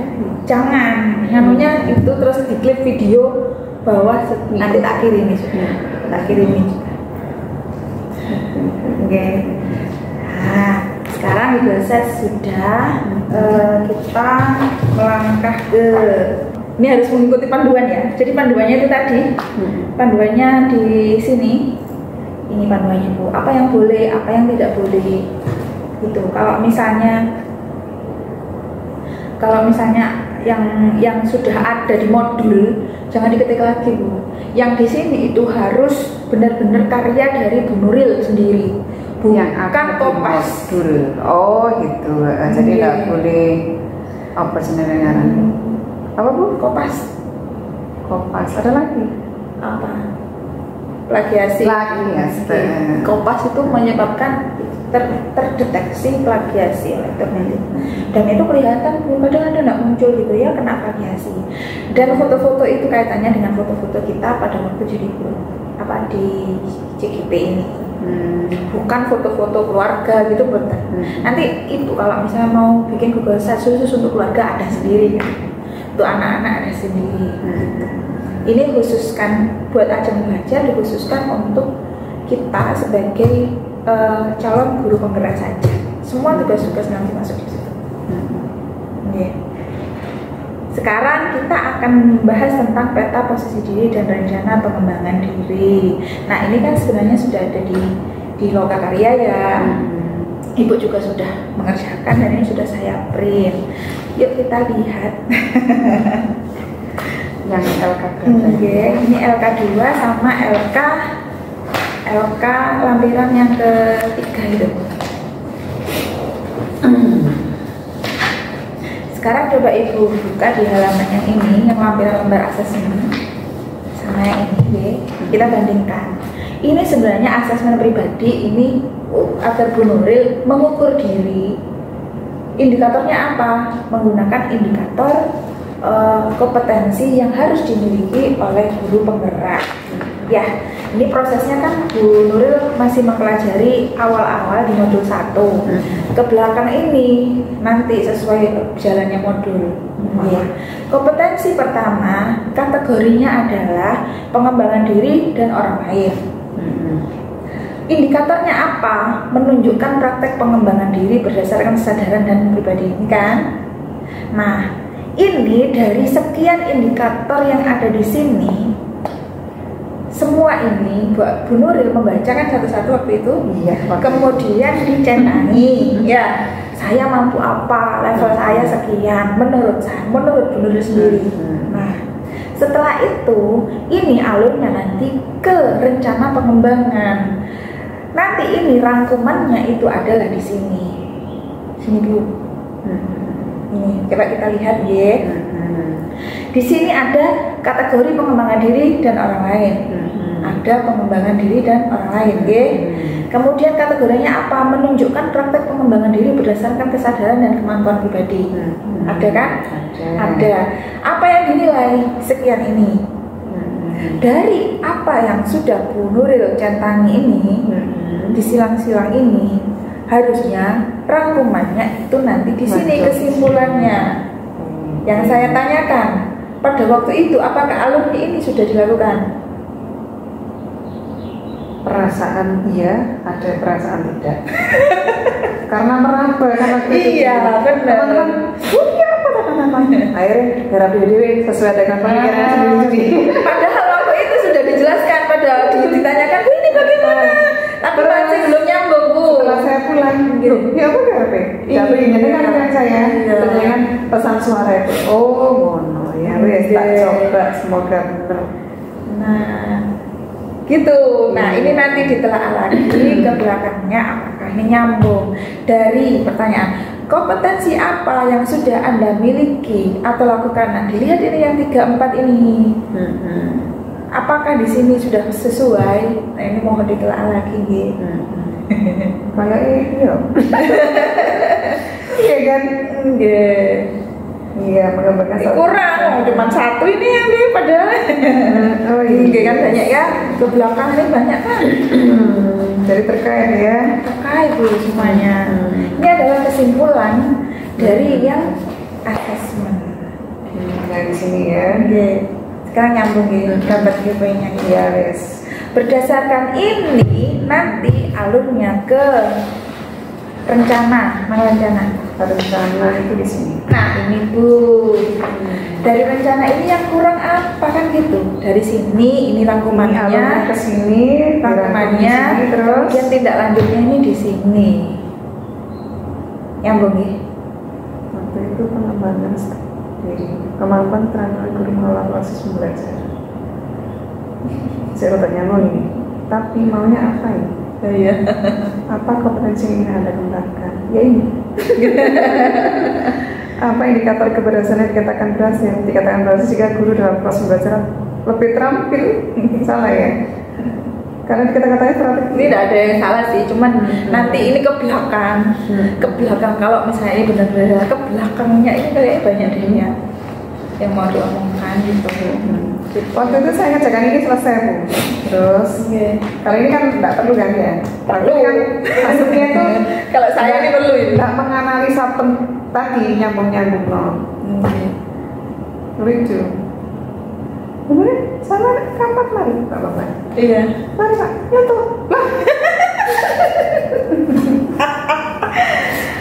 Jangan, nganunya itu terus diklik video bawah, nanti tak kirimi juga. Tak kirimi juga. Oke. Nah, sekarang di proses sudah kita melangkah ke, ini harus mengikuti panduan ya. Jadi panduannya itu tadi, panduannya di sini. Ini panduannya Bu. Apa yang boleh, apa yang tidak boleh. Gitu. Kalau misalnya yang sudah ada di modul jangan diketik lagi Bu. Yang di sini itu harus benar-benar karya dari Bu Nuril sendiri, bukan kopas. Oh gitu. Jadi nggak boleh apa sebenarnya? Apa Bu? Kopas. Ada lagi? Apa? Plagiasi. Kopas itu menyebabkan terdeteksi plagiasi elektronik, dan itu kelihatan kadang ada nggak muncul gitu ya, kena plagiasi. Dan foto-foto itu kaitannya dengan foto-foto kita pada waktu jadi di CGP ini, bukan foto-foto keluarga gitu bukan. Nanti itu kalau misalnya mau bikin Google Search khusus untuk keluarga ada sendiri kan, untuk anak-anak ada sendiri. Ini khususkan buat ajang belajar, dikhususkan untuk kita sebagai calon guru penggerak saja. Semua tugas-tugas nanti masuk di situ. Okay. Sekarang kita akan membahas tentang peta posisi diri dan rencana pengembangan diri. Nah, ini kan sebenarnya sudah ada di Lokakarya ya. Ibu juga sudah mengerjakan dan ini sudah saya print. Yuk kita lihat. Yang LK. Ini LK2 sama LK lampiran yang ketiga itu. Sekarang coba Ibu buka di halaman yang ini, yang lampiran-lampiran asesmen sama yang ini, kita bandingkan. Ini sebenarnya asesmen pribadi, ini agar Bu Nuril mengukur diri. Indikatornya apa? Menggunakan indikator kompetensi yang harus dimiliki oleh guru penggerak. Ya, ini prosesnya kan Bu Nuril masih mempelajari awal-awal di modul 1. Ke belakang ini nanti sesuai jalannya modul. Ya. Kompetensi pertama kategorinya adalah pengembangan diri dan orang lain. Indikatornya apa? Menunjukkan praktek pengembangan diri berdasarkan kesadaran dan pribadi ini kan. Nah, ini dari sekian indikator yang ada di sini, semua ini Bu Nuril membacakan satu-satu waktu itu, kemudian dicentangi. Ya, saya mampu apa, level saya sekian, menurut Bu Nuril sendiri. Nah, setelah itu, ini alurnya nanti ke rencana pengembangan. Nanti ini rangkumannya itu adalah di sini. Sini Bu. Ini coba kita lihat ya. Di sini ada kategori pengembangan diri dan orang lain. Ada pengembangan diri dan orang lain, ya. Kemudian kategorinya apa? Menunjukkan praktek pengembangan diri berdasarkan kesadaran dan kemampuan pribadi. Ada kan? Ada. Apa yang dinilai? Sekian ini. Dari apa yang sudah Bu Nuril centangi ini, di silang-silang ini, harusnya rangkumannya itu nanti di sini kesimpulannya. Yang saya tanyakan pada waktu itu, apakah alumni ini sudah dilakukan? Perasaan iya, ada perasaan tidak. Karena meraba kan waktu itu. Iya, benar. Teman-teman, iya apa teman-teman? Akhirnya garap diri sesuai dengan pemikiran sendiri. Padahal waktu itu sudah dijelaskan, pada ditanyakan ini bagaimana, tapi masih belum nyambung Bu. Setelah saya pulang, ya apa garap? Tapi ini kan saya, dengan pesan suara itu. Oh, mono ya, wes tak coba, semoga benar. Nah, gitu. Nah, ini nanti ditelaah lagi ke belakangnya apakah ini nyambung. Dari pertanyaan kompetensi apa yang sudah Anda miliki atau lakukan? Nah, dilihat ini yang 3-4 ini. Apakah di sini sudah sesuai? Nah, ini mohon ditelaah lagi, gitu. Kayak iya. Iya kan? Iya, menggambarkan Kurang, cuma satu ini yang dia padahal. Oh iya kan banyak ya, ke belakang ini banyak kan. Jadi terkait ya. Terkait Bu semuanya. Ini adalah kesimpulan dari yang asesmen. Yang di sini ya. Sekarang nyambung ya, dapat giveaway-nya. Iya, wes. Berdasarkan ini nanti alurnya ke rencana, mana rencana? Rencana itu di sini. Nah ini Bu, dari rencana ini yang kurang apa kan gitu? Dari sini ini rangkumannya, ke sini, rangkumannya, terus kemudian tindak lanjutnya ini di sini. Nyambung ya? Waktu itu pengembangan diri, kemampuan terangkat guru mengelola proses belajar. Saya udah nyambung ini. Tapi maunya apa ya? Iya. Apa kompetensi yang ingin Anda kembangkan? Ya ini. Apa indikator keberhasilan yang dikatakan berhasil? Dikatakan berhasil jika guru dalam proses belajar lebih terampil. Salah ya? Karena kata-katanya terampil. Ini tidak ada yang salah sih, cuman nanti ini ke belakang. Ke belakang kalau misalnya ini benar-benar ke belakangnya ini kayaknya banyak dirinya yang mau diomongkan gitu. Waktu itu saya ngajakan ini selesai Bu. Terus kali ini kan tidak perlu kan ya? Perlu kan maksudnya itu kalau saya ini perlu ini. Tidak menganalisa tadi nyambung-nyambung no. Lucu. Kemudian sama kapan mari Pak Bapak? Iya. Mari Pak. Ya tuh. Lah.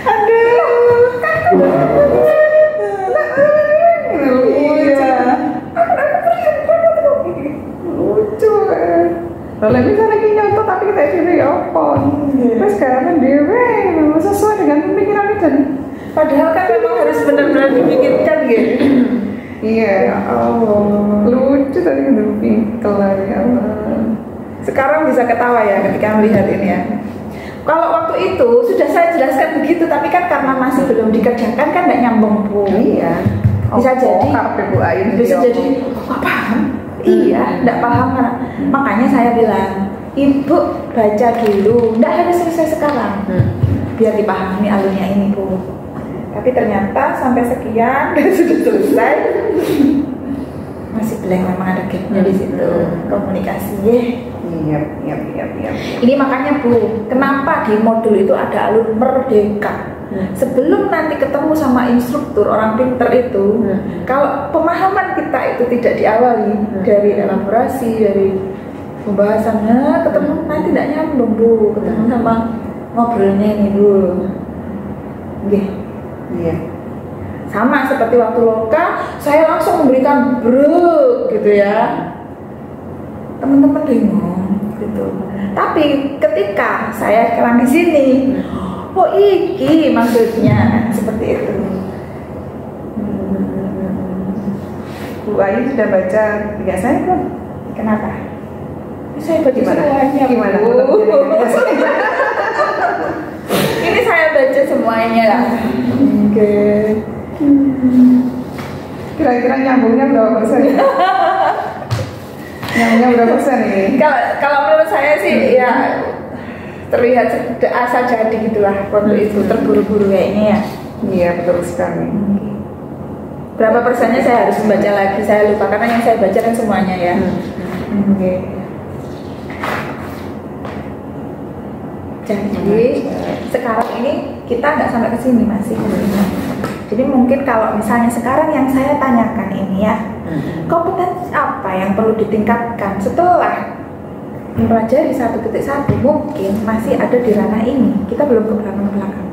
Aduh. Lucu kalau bisa lagi nyontoh tapi kita sini ya apa terus sekarang dewe sesuai dengan pemikiran dan padahal kan memang harus benar-benar dipikirkan gitu. Iya lucu tadi kelar ya Allah. Sekarang bisa ketawa ya ketika melihat ini ya. Kalau waktu itu sudah saya jelaskan begitu tapi kan karena masih belum dikerjakan kan nggak nyambung Bu. Iya Bisa jadi Bu Ayu bisa jadi nggak paham. Iya, nggak paham kan? Makanya saya bilang, Ibu baca dulu, nggak harus selesai sekarang, biar dipahami alurnya ini Bu. Tapi ternyata sampai sekian dan sudah selesai, masih blank, memang ada gapnya di situ komunikasi ya. Iya. Ini makanya Bu, kenapa di modul itu ada alur merdeka? Sebelum nanti ketemu sama instruktur orang pinter itu, kalau pemahaman kita itu tidak diawali dari elaborasi, dari pembahasannya, ketemu nanti tidak nyambung Bu, ketemu sama ngobrolnya ini Bu. Iya. Sama seperti waktu loka, saya langsung memberikan bruk gitu ya. Teman-teman bingung gitu. Tapi ketika saya sekarang di sini, oh iki maksudnya seperti itu. Bu Ayu sudah baca biasanya belum? Kenapa? Saya baca semuanya. Gimana? Ini saya baca semuanya lah. Oke. Kira-kira nyambungnya berapa persen? Nyambungnya berapa persen ini? Kalau menurut saya sih ya terlihat asal jadi gitulah waktu itu terburu-buru kayaknya ya. Iya betul sekali. Berapa persennya saya harus membaca lagi, saya lupa karena yang saya baca kan semuanya ya. Jadi sekarang ini kita nggak sampai ke sini masih. Jadi mungkin kalau misalnya sekarang yang saya tanyakan ini ya, kompetensi apa yang perlu ditingkatkan setelah mempelajari 1.1 mungkin masih ada di ranah ini, kita belum ke belakang.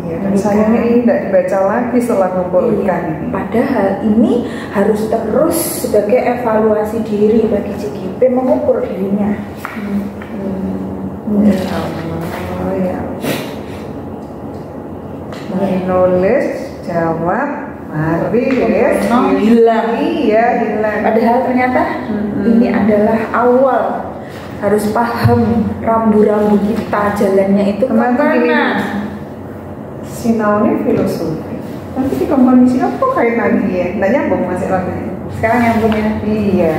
Iya, dan sayangnya ini tidak dibaca lagi setelah memulihkan ini. Padahal ini harus terus sebagai evaluasi diri bagi CGP mengukur dirinya. Ya Allah, ya. Menulis, jawab, mari hilang. Iya hilang. Padahal ternyata ini adalah awal. Harus paham rambu-rambu kita jalannya itu kemana. sinaunya filosofi. Tapi di komponisi apa kaitannya ya? Nggak nyambung masih lagunya. Sekarang nyambung ya. Iya.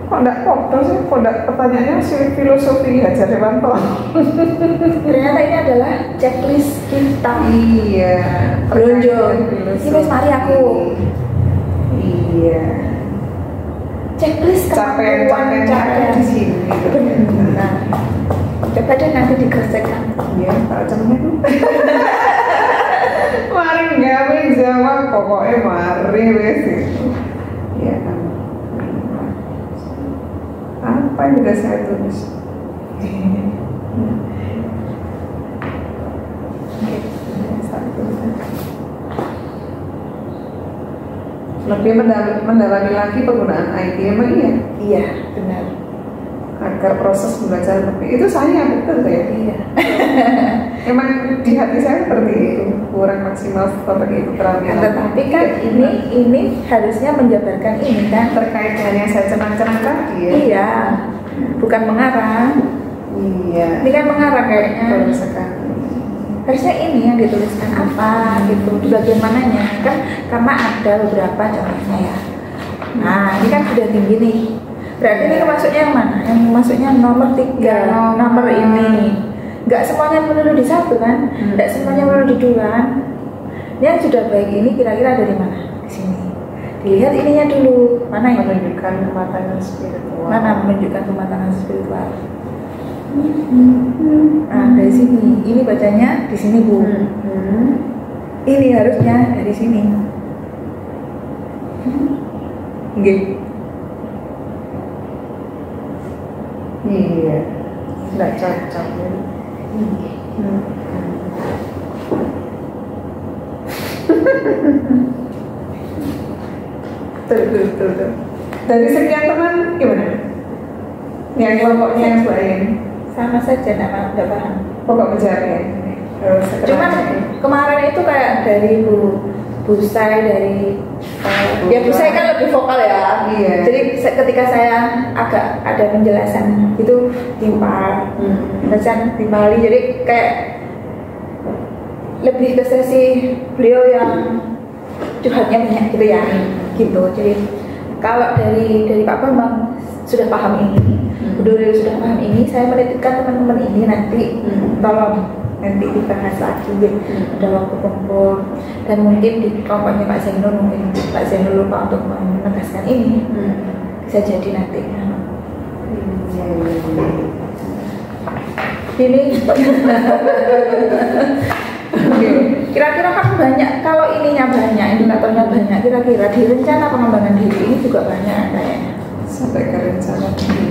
Kok enggak kotor sih? Kok enggak pertanyaannya si filosofi Hajar Dewanto? Ternyata ini adalah checklist kita. Iya. Blonjo. Ini wis mari aku. Iya. Checklist Capek-capek di sini. Nah, coba deh nanti dikerjakan. Iya, tak cemnya tuh. Mari gawe jawab pokoknya mari wes itu. Ya kan. Apa yang sudah saya tulis? Lebih mendalami lagi penggunaan IT, emang iya? Iya, benar. Agar proses pembelajaran lebih, itu saya betul ya? Iya. Emang di hati saya seperti itu, kurang maksimal seperti itu keterampilan. Tetapi kan ini harusnya menjabarkan ini kan terkait dengan yang saya cenang-cenang tadi ya? Iya, bukan mengarang. Iya. Ini kan mengarang kayaknya. Betul sekali. Harusnya ini yang dituliskan apa gitu, di bagian mananya kan, karena ada beberapa contohnya ya. Nah, ini kan sudah tinggi nih. Berarti ini masuknya yang mana? Yang masuknya nomor 3, nomor ini. Nggak semuanya melulu di 1 kan? Nggak semuanya melulu di 2 kan? Yang sudah baik ini kira-kira ada di mana? Di sini. Dilihat ininya dulu. Mana yang menunjukkan kematangan spiritual? Mana menunjukkan kematangan spiritual? Nah, dari sini. Ini bacanya di sini, Bu. Ini harusnya dari sini. Nggih. Iya, nggak cocok ya. Tuh. Dari sekian teman gimana? Yang kelompoknya yang lain Sama saja, nggak paham. pokok menjawabnya. Cuman kemarin itu kayak dari Bu Sai dari ya Bu Sai kan lebih vokal ya. Iya. Jadi ketika saya agak ada penjelasan itu timpal, penjelasan timpali. Jadi kayak lebih ke sesi beliau yang curhatnya banyak gitu ya, gitu. Jadi kalau dari Pak Bambang sudah paham ini, Budolio sudah paham ini, saya menitipkan teman-teman ini nanti tolong nanti dibahas lagi ada waktu kumpul, dan mungkin di kelompoknya Pak Zainul, mungkin Pak Zainul lupa untuk menegaskan ini, bisa jadi nanti ini kira-kira kan banyak, kalau ininya banyak, indikatornya banyak, kira-kira di rencana pengembangan diri ini juga banyak kayaknya sampai ke rencana diri.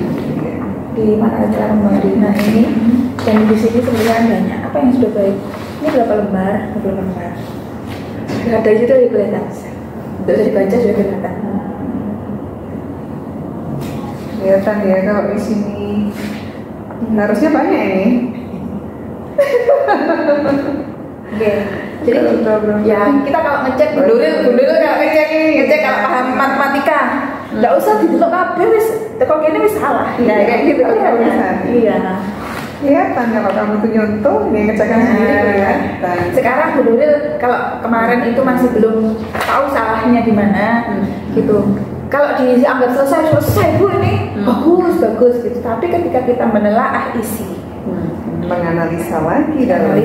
Di mana rencana pengembangan diri. Nah ini dan di sini sebenarnya banyak apa yang sudah baik. Ini berapa lembar? Nah, dari situ sudah kelihatan, tidak usah dibaca sudah kelihatan. Kelihatan ya kalau di sini harusnya banyak ini. Oke, jadi ya kita kalau ngecek dulu kalau ngecek kalau paham matematika, nggak usah ditelok kabeh wis, kok kene wis salah. Ya kayak gitu kan. Iya. Kelihatan kalau kamu tuh nyontoh, nih ngecekkan sendiri kelihatan. Sekarang Bu Nuril kalau kemarin itu masih belum tahu salahnya di mana, gitu. Kalau dianggap selesai Bu ini bagus gitu. Tapi ketika kita menelaah isi, menganalisa lagi dalam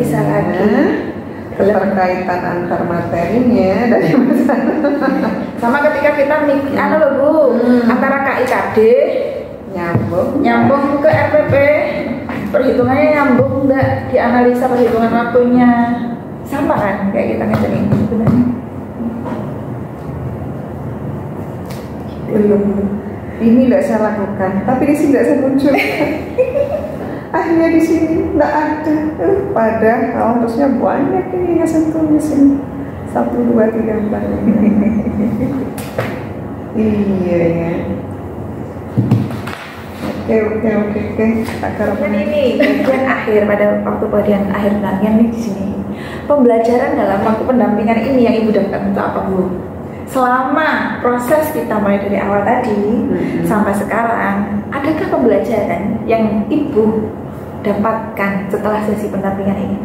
keterkaitan antar materinya dari sama ketika kita antara KIKD nyambung ke RPP, perhitungannya nyambung enggak, dianalisa perhitungan waktunya sama kan kayak kita ngecek ini sebenarnya. Belum, ini tidak saya lakukan, tapi di sini tidak saya muncul. Akhirnya di sini tidak ada. Padahal harusnya banyak ini yang saya tulis ini. 1, 2, 3, 4. Iya ya. Oke. Dan ini bagian akhir pada waktu bagian akhir yang di sini. Pembelajaran dalam waktu pendampingan ini yang Ibu dapatkan untuk apa Bu? Selama proses kita mulai dari awal tadi sampai sekarang, adakah pembelajaran yang Ibu dapatkan setelah sesi pendampingan ini?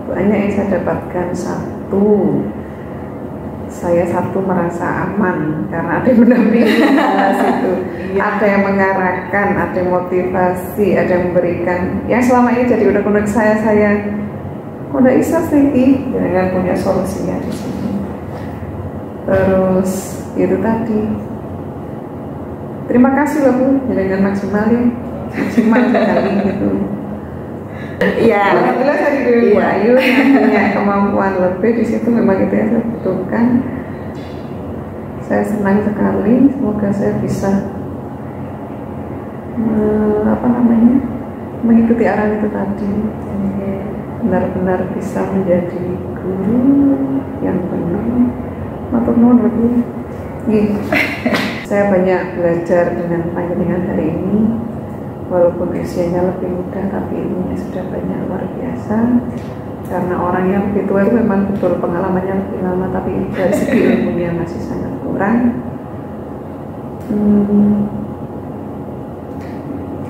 Banyak yang saya dapatkan. Saya merasa aman karena ada yang mendampingi kelas itu. Ada yang mengarahkan, ada yang motivasi, ada yang memberikan. Yang selama ini jadi unek-unek saya udah bisa sih, jangan punya solusinya di sini. Terus itu tadi. Terima kasih loh Bu, jangan maksimal sekali gitu. Iya. Alhamdulillah saya diberi Bu Ayu yang punya kemampuan lebih di situ, memang itu yang saya butuhkan. Saya senang sekali, semoga saya bisa mengikuti arahan itu tadi, benar-benar bisa menjadi guru yang benar. Matur nuwun Bu. Saya banyak belajar dengan panjenengan hari ini. Walaupun usianya lebih muda, tapi ilmunya sudah banyak, luar biasa. Karena orang yang lebih tua itu memang betul pengalamannya lebih lama, tapi dari segi ilmunya masih sangat kurang.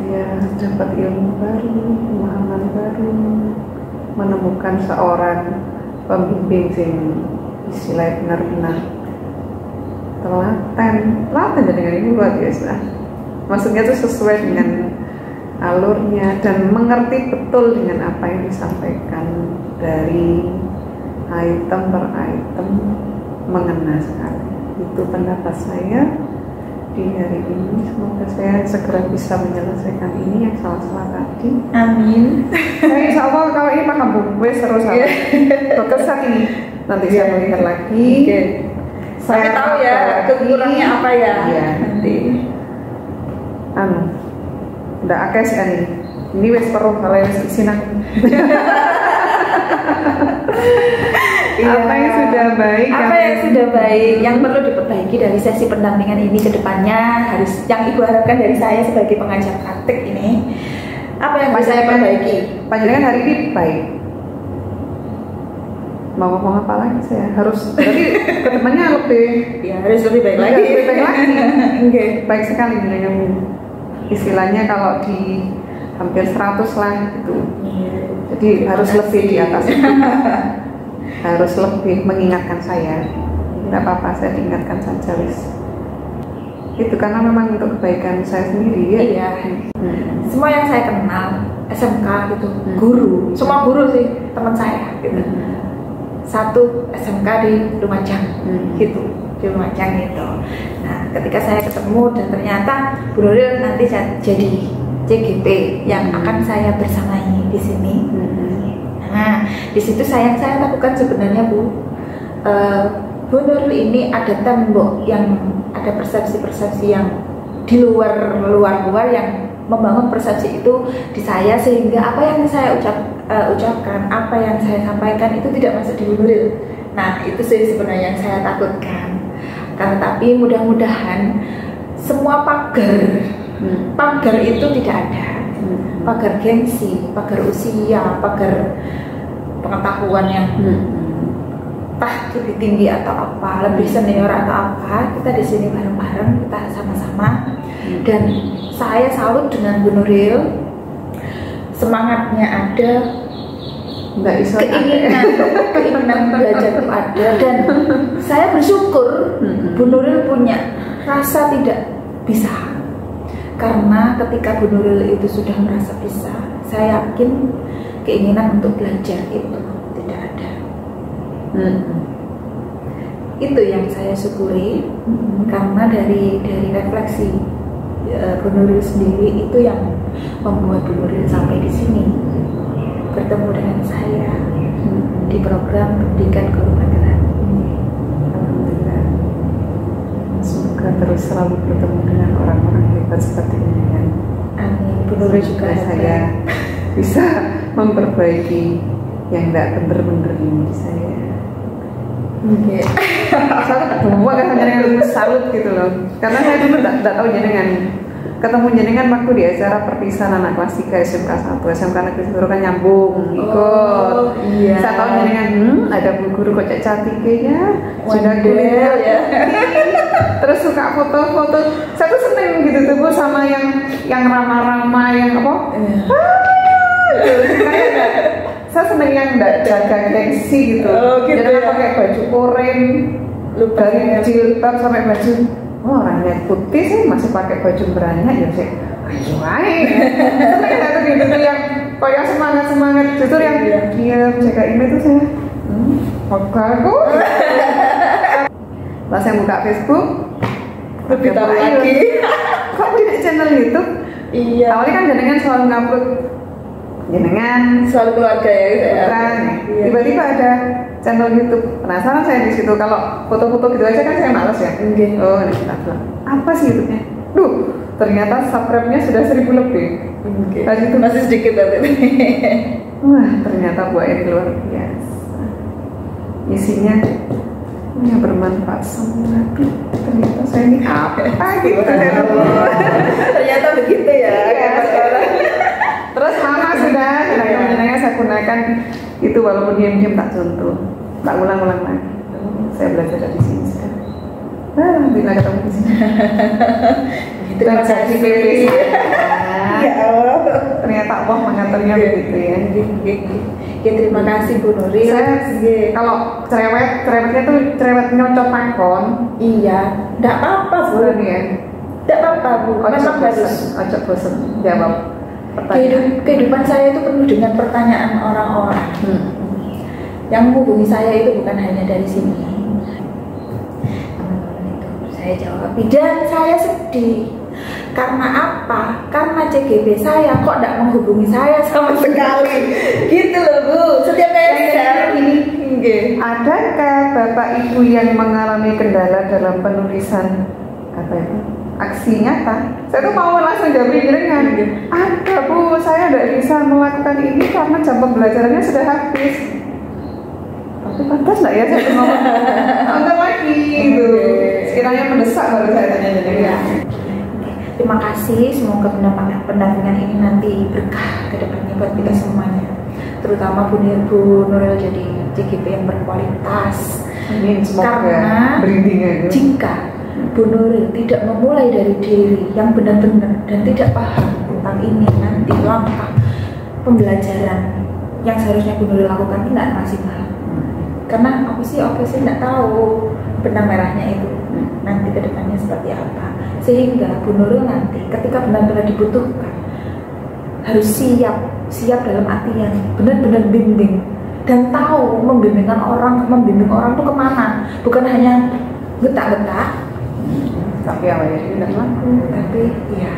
Dia dapat ilmu baru, pemahaman baru, menemukan seorang pembimbing yang istilahnya benar-benar telaten dengan ini luar biasa. Maksudnya itu sesuai dengan alurnya dan mengerti betul dengan apa yang disampaikan, dari item per item mengena sekali. Itu pendapat saya di hari ini. Semoga saya segera bisa menyelesaikan ini yang salah-salah tadi. Amin. Saya insya Allah kalau ini makan buku seru sama berkesan ini. Nanti saya melihat lagi. Saya tahu ya kekurangannya apa ya. Nanti. Udah akeh sih ini wes perlu kalau wes isinan. Apa yang sudah baik? Yang perlu diperbaiki dari sesi pendampingan ini ke depannya, harus yang Ibu harapkan dari saya sebagai pengajar praktik ini, apa yang bisa saya perbaiki? Panjenengan hari ini baik. Mau ngomong apa lagi saya? Harus berarti ke depannya harus lebih baik lagi. Baik sekali dengan istilahnya kalau di hampir 100 lah gitu. Jadi harus lebih di atas itu. Harus lebih mengingatkan saya. Tidak apa-apa, saya diingatkan saja wis. Itu karena memang untuk kebaikan saya sendiri ya. Iya. Semua yang saya kenal SMK gitu, guru, semua guru sih teman saya gitu. Satu SMK di Lumajang gitu. Di Lumajang gitu. Nah, ketika saya ketemu dan ternyata Bu Nuril nanti jadi CGP yang akan saya bersamai di sini. Nah, di situ saya lakukan sebenarnya Bu Nuril ini ada tembok yang ada persepsi-persepsi yang di luar yang membangun persepsi itu di saya, sehingga apa yang saya ucapkan, apa yang saya sampaikan itu tidak masuk di Bu Nuril. Nah, itu sih sebenarnya yang saya takutkan. Tapi mudah-mudahan semua pagar itu tidak ada. Pagar gengsi, pagar usia, pagar pengetahuan yang lebih tinggi atau apa, lebih senior atau apa, kita di sini bareng-bareng, kita sama-sama. Dan saya salut dengan Bu Nuril, semangatnya ada, keinginan belajar itu ada, dan saya bersyukur Bu Nuril punya rasa tidak bisa, karena ketika Bu Nuril itu sudah merasa bisa, saya yakin keinginan untuk belajar itu tidak ada. Itu yang saya syukuri, karena dari refleksi Bu Nuril sendiri itu yang membuat Bu Nuril sampai di sini, bertemu dengan saya di program pendidikan guru mageran. Alhamdulillah. Semoga terus selalu bertemu dengan orang-orang hebat seperti ini kan. Amin. Bu Nuril juga saya bisa memperbaiki yang tidak bener-bener ini saya. Salut gitu loh, karena saya dulu tidak tahu jenengan, ketemu jenengan waktu di acara perpisahan anak kelas 3 SMK 1, SMK Negeri 1 kan nyambung ikut. Iya. Saya tahu jenengan ada bu guru kocak cantik kayaknya, sudah kuliah ya. Terus suka foto-foto, saya tuh seneng gitu tuh Bu, sama yang yang ramah-ramah yang apa? Saya seneng yang enggak jaga gengsi gitu. Gitu Jangan ya. pakai baju koren, dari jilbab sampai baju. Oh, orangnya putih sih masih pakai baju beranyak ya sih. Ayo aja. Seneng ya tuh gitu tuh yang kayak semangat justru yang diam jaga image tuh saya. Aku. Pas saya buka Facebook, Lebih tahu lagi. Kok punya channel YouTube? Iya. Awalnya kan jenengan selalu ngupload jenengan Soal keluarga ya gitu ya. kan. Iya. Tiba-tiba ada channel YouTube. Penasaran saya di situ. Kalau foto-foto gitu aja kan saya males ya. Oke. Oh, ini kita bilang, apa sih YouTube-nya? Duh, ternyata subscribe-nya sudah 1000 lebih. Oke. Pas itu Masih sedikit berarti. wah, ternyata buat ini luar biasa. Isinya yang bermanfaat semua. Ternyata saya ini apa gitu. Ternyata begitu ya. Kata orang. Terus lama sudah, kadang-kadang saya gunakan itu walaupun diam-diam tak contoh, tak ulang-ulang lagi. Saya belajar dari sini sekarang. Alhamdulillah ketemu di sini. Terima kasih. Ya Allah. Ternyata Allah mengaturnya begitu ya. Ya terima kasih Bu Nuril. Saya kalau cerewetnya tuh cerewet nyocok pakon. Iya, enggak apa-apa Bu. Bukan ya. Enggak apa-apa Bu. Memang harus. Ojo bosan jawab pertanyaan. Kehidupan saya itu penuh dengan pertanyaan orang-orang. Yang menghubungi saya itu bukan hanya dari sini. Saya jawab, dan saya sedih. Karena apa? Karena CGP saya kok tidak menghubungi saya sama sekali. Gitu loh Bu. Setiap saya ini. Adakah Bapak Ibu yang mengalami kendala dalam penulisan apa itu? Aksi nyata? Saya tuh mau langsung jawab dengan ada Bu, saya tidak bisa melakukan ini karena jam pembelajarannya sudah habis. Tapi pantas nggak ya saya tuh ngomong antar lagi gitu. Sekiranya mendesak baru saya tanya Ya. Terima kasih, semoga pendampingan ini nanti berkah ke depannya buat kita semuanya. Terutama Bu Nuril jadi CGP yang berkualitas. Amin, semoga Karena berindingnya jika Bu Nuril tidak memulai dari diri yang benar-benar dan tidak paham tentang ini, nanti langkah pembelajaran yang seharusnya Bu Nuril lakukan tidak maksimal. Karena aku sih nggak tahu benang merahnya itu nanti ke depannya seperti apa. Sehingga Bu Nuril nanti ketika benar-benar dibutuhkan harus siap dalam artian benar-benar bimbing dan tahu membimbing orang tuh kemana, bukan hanya getak-getak tapi awalnya tidak laku. tapi ya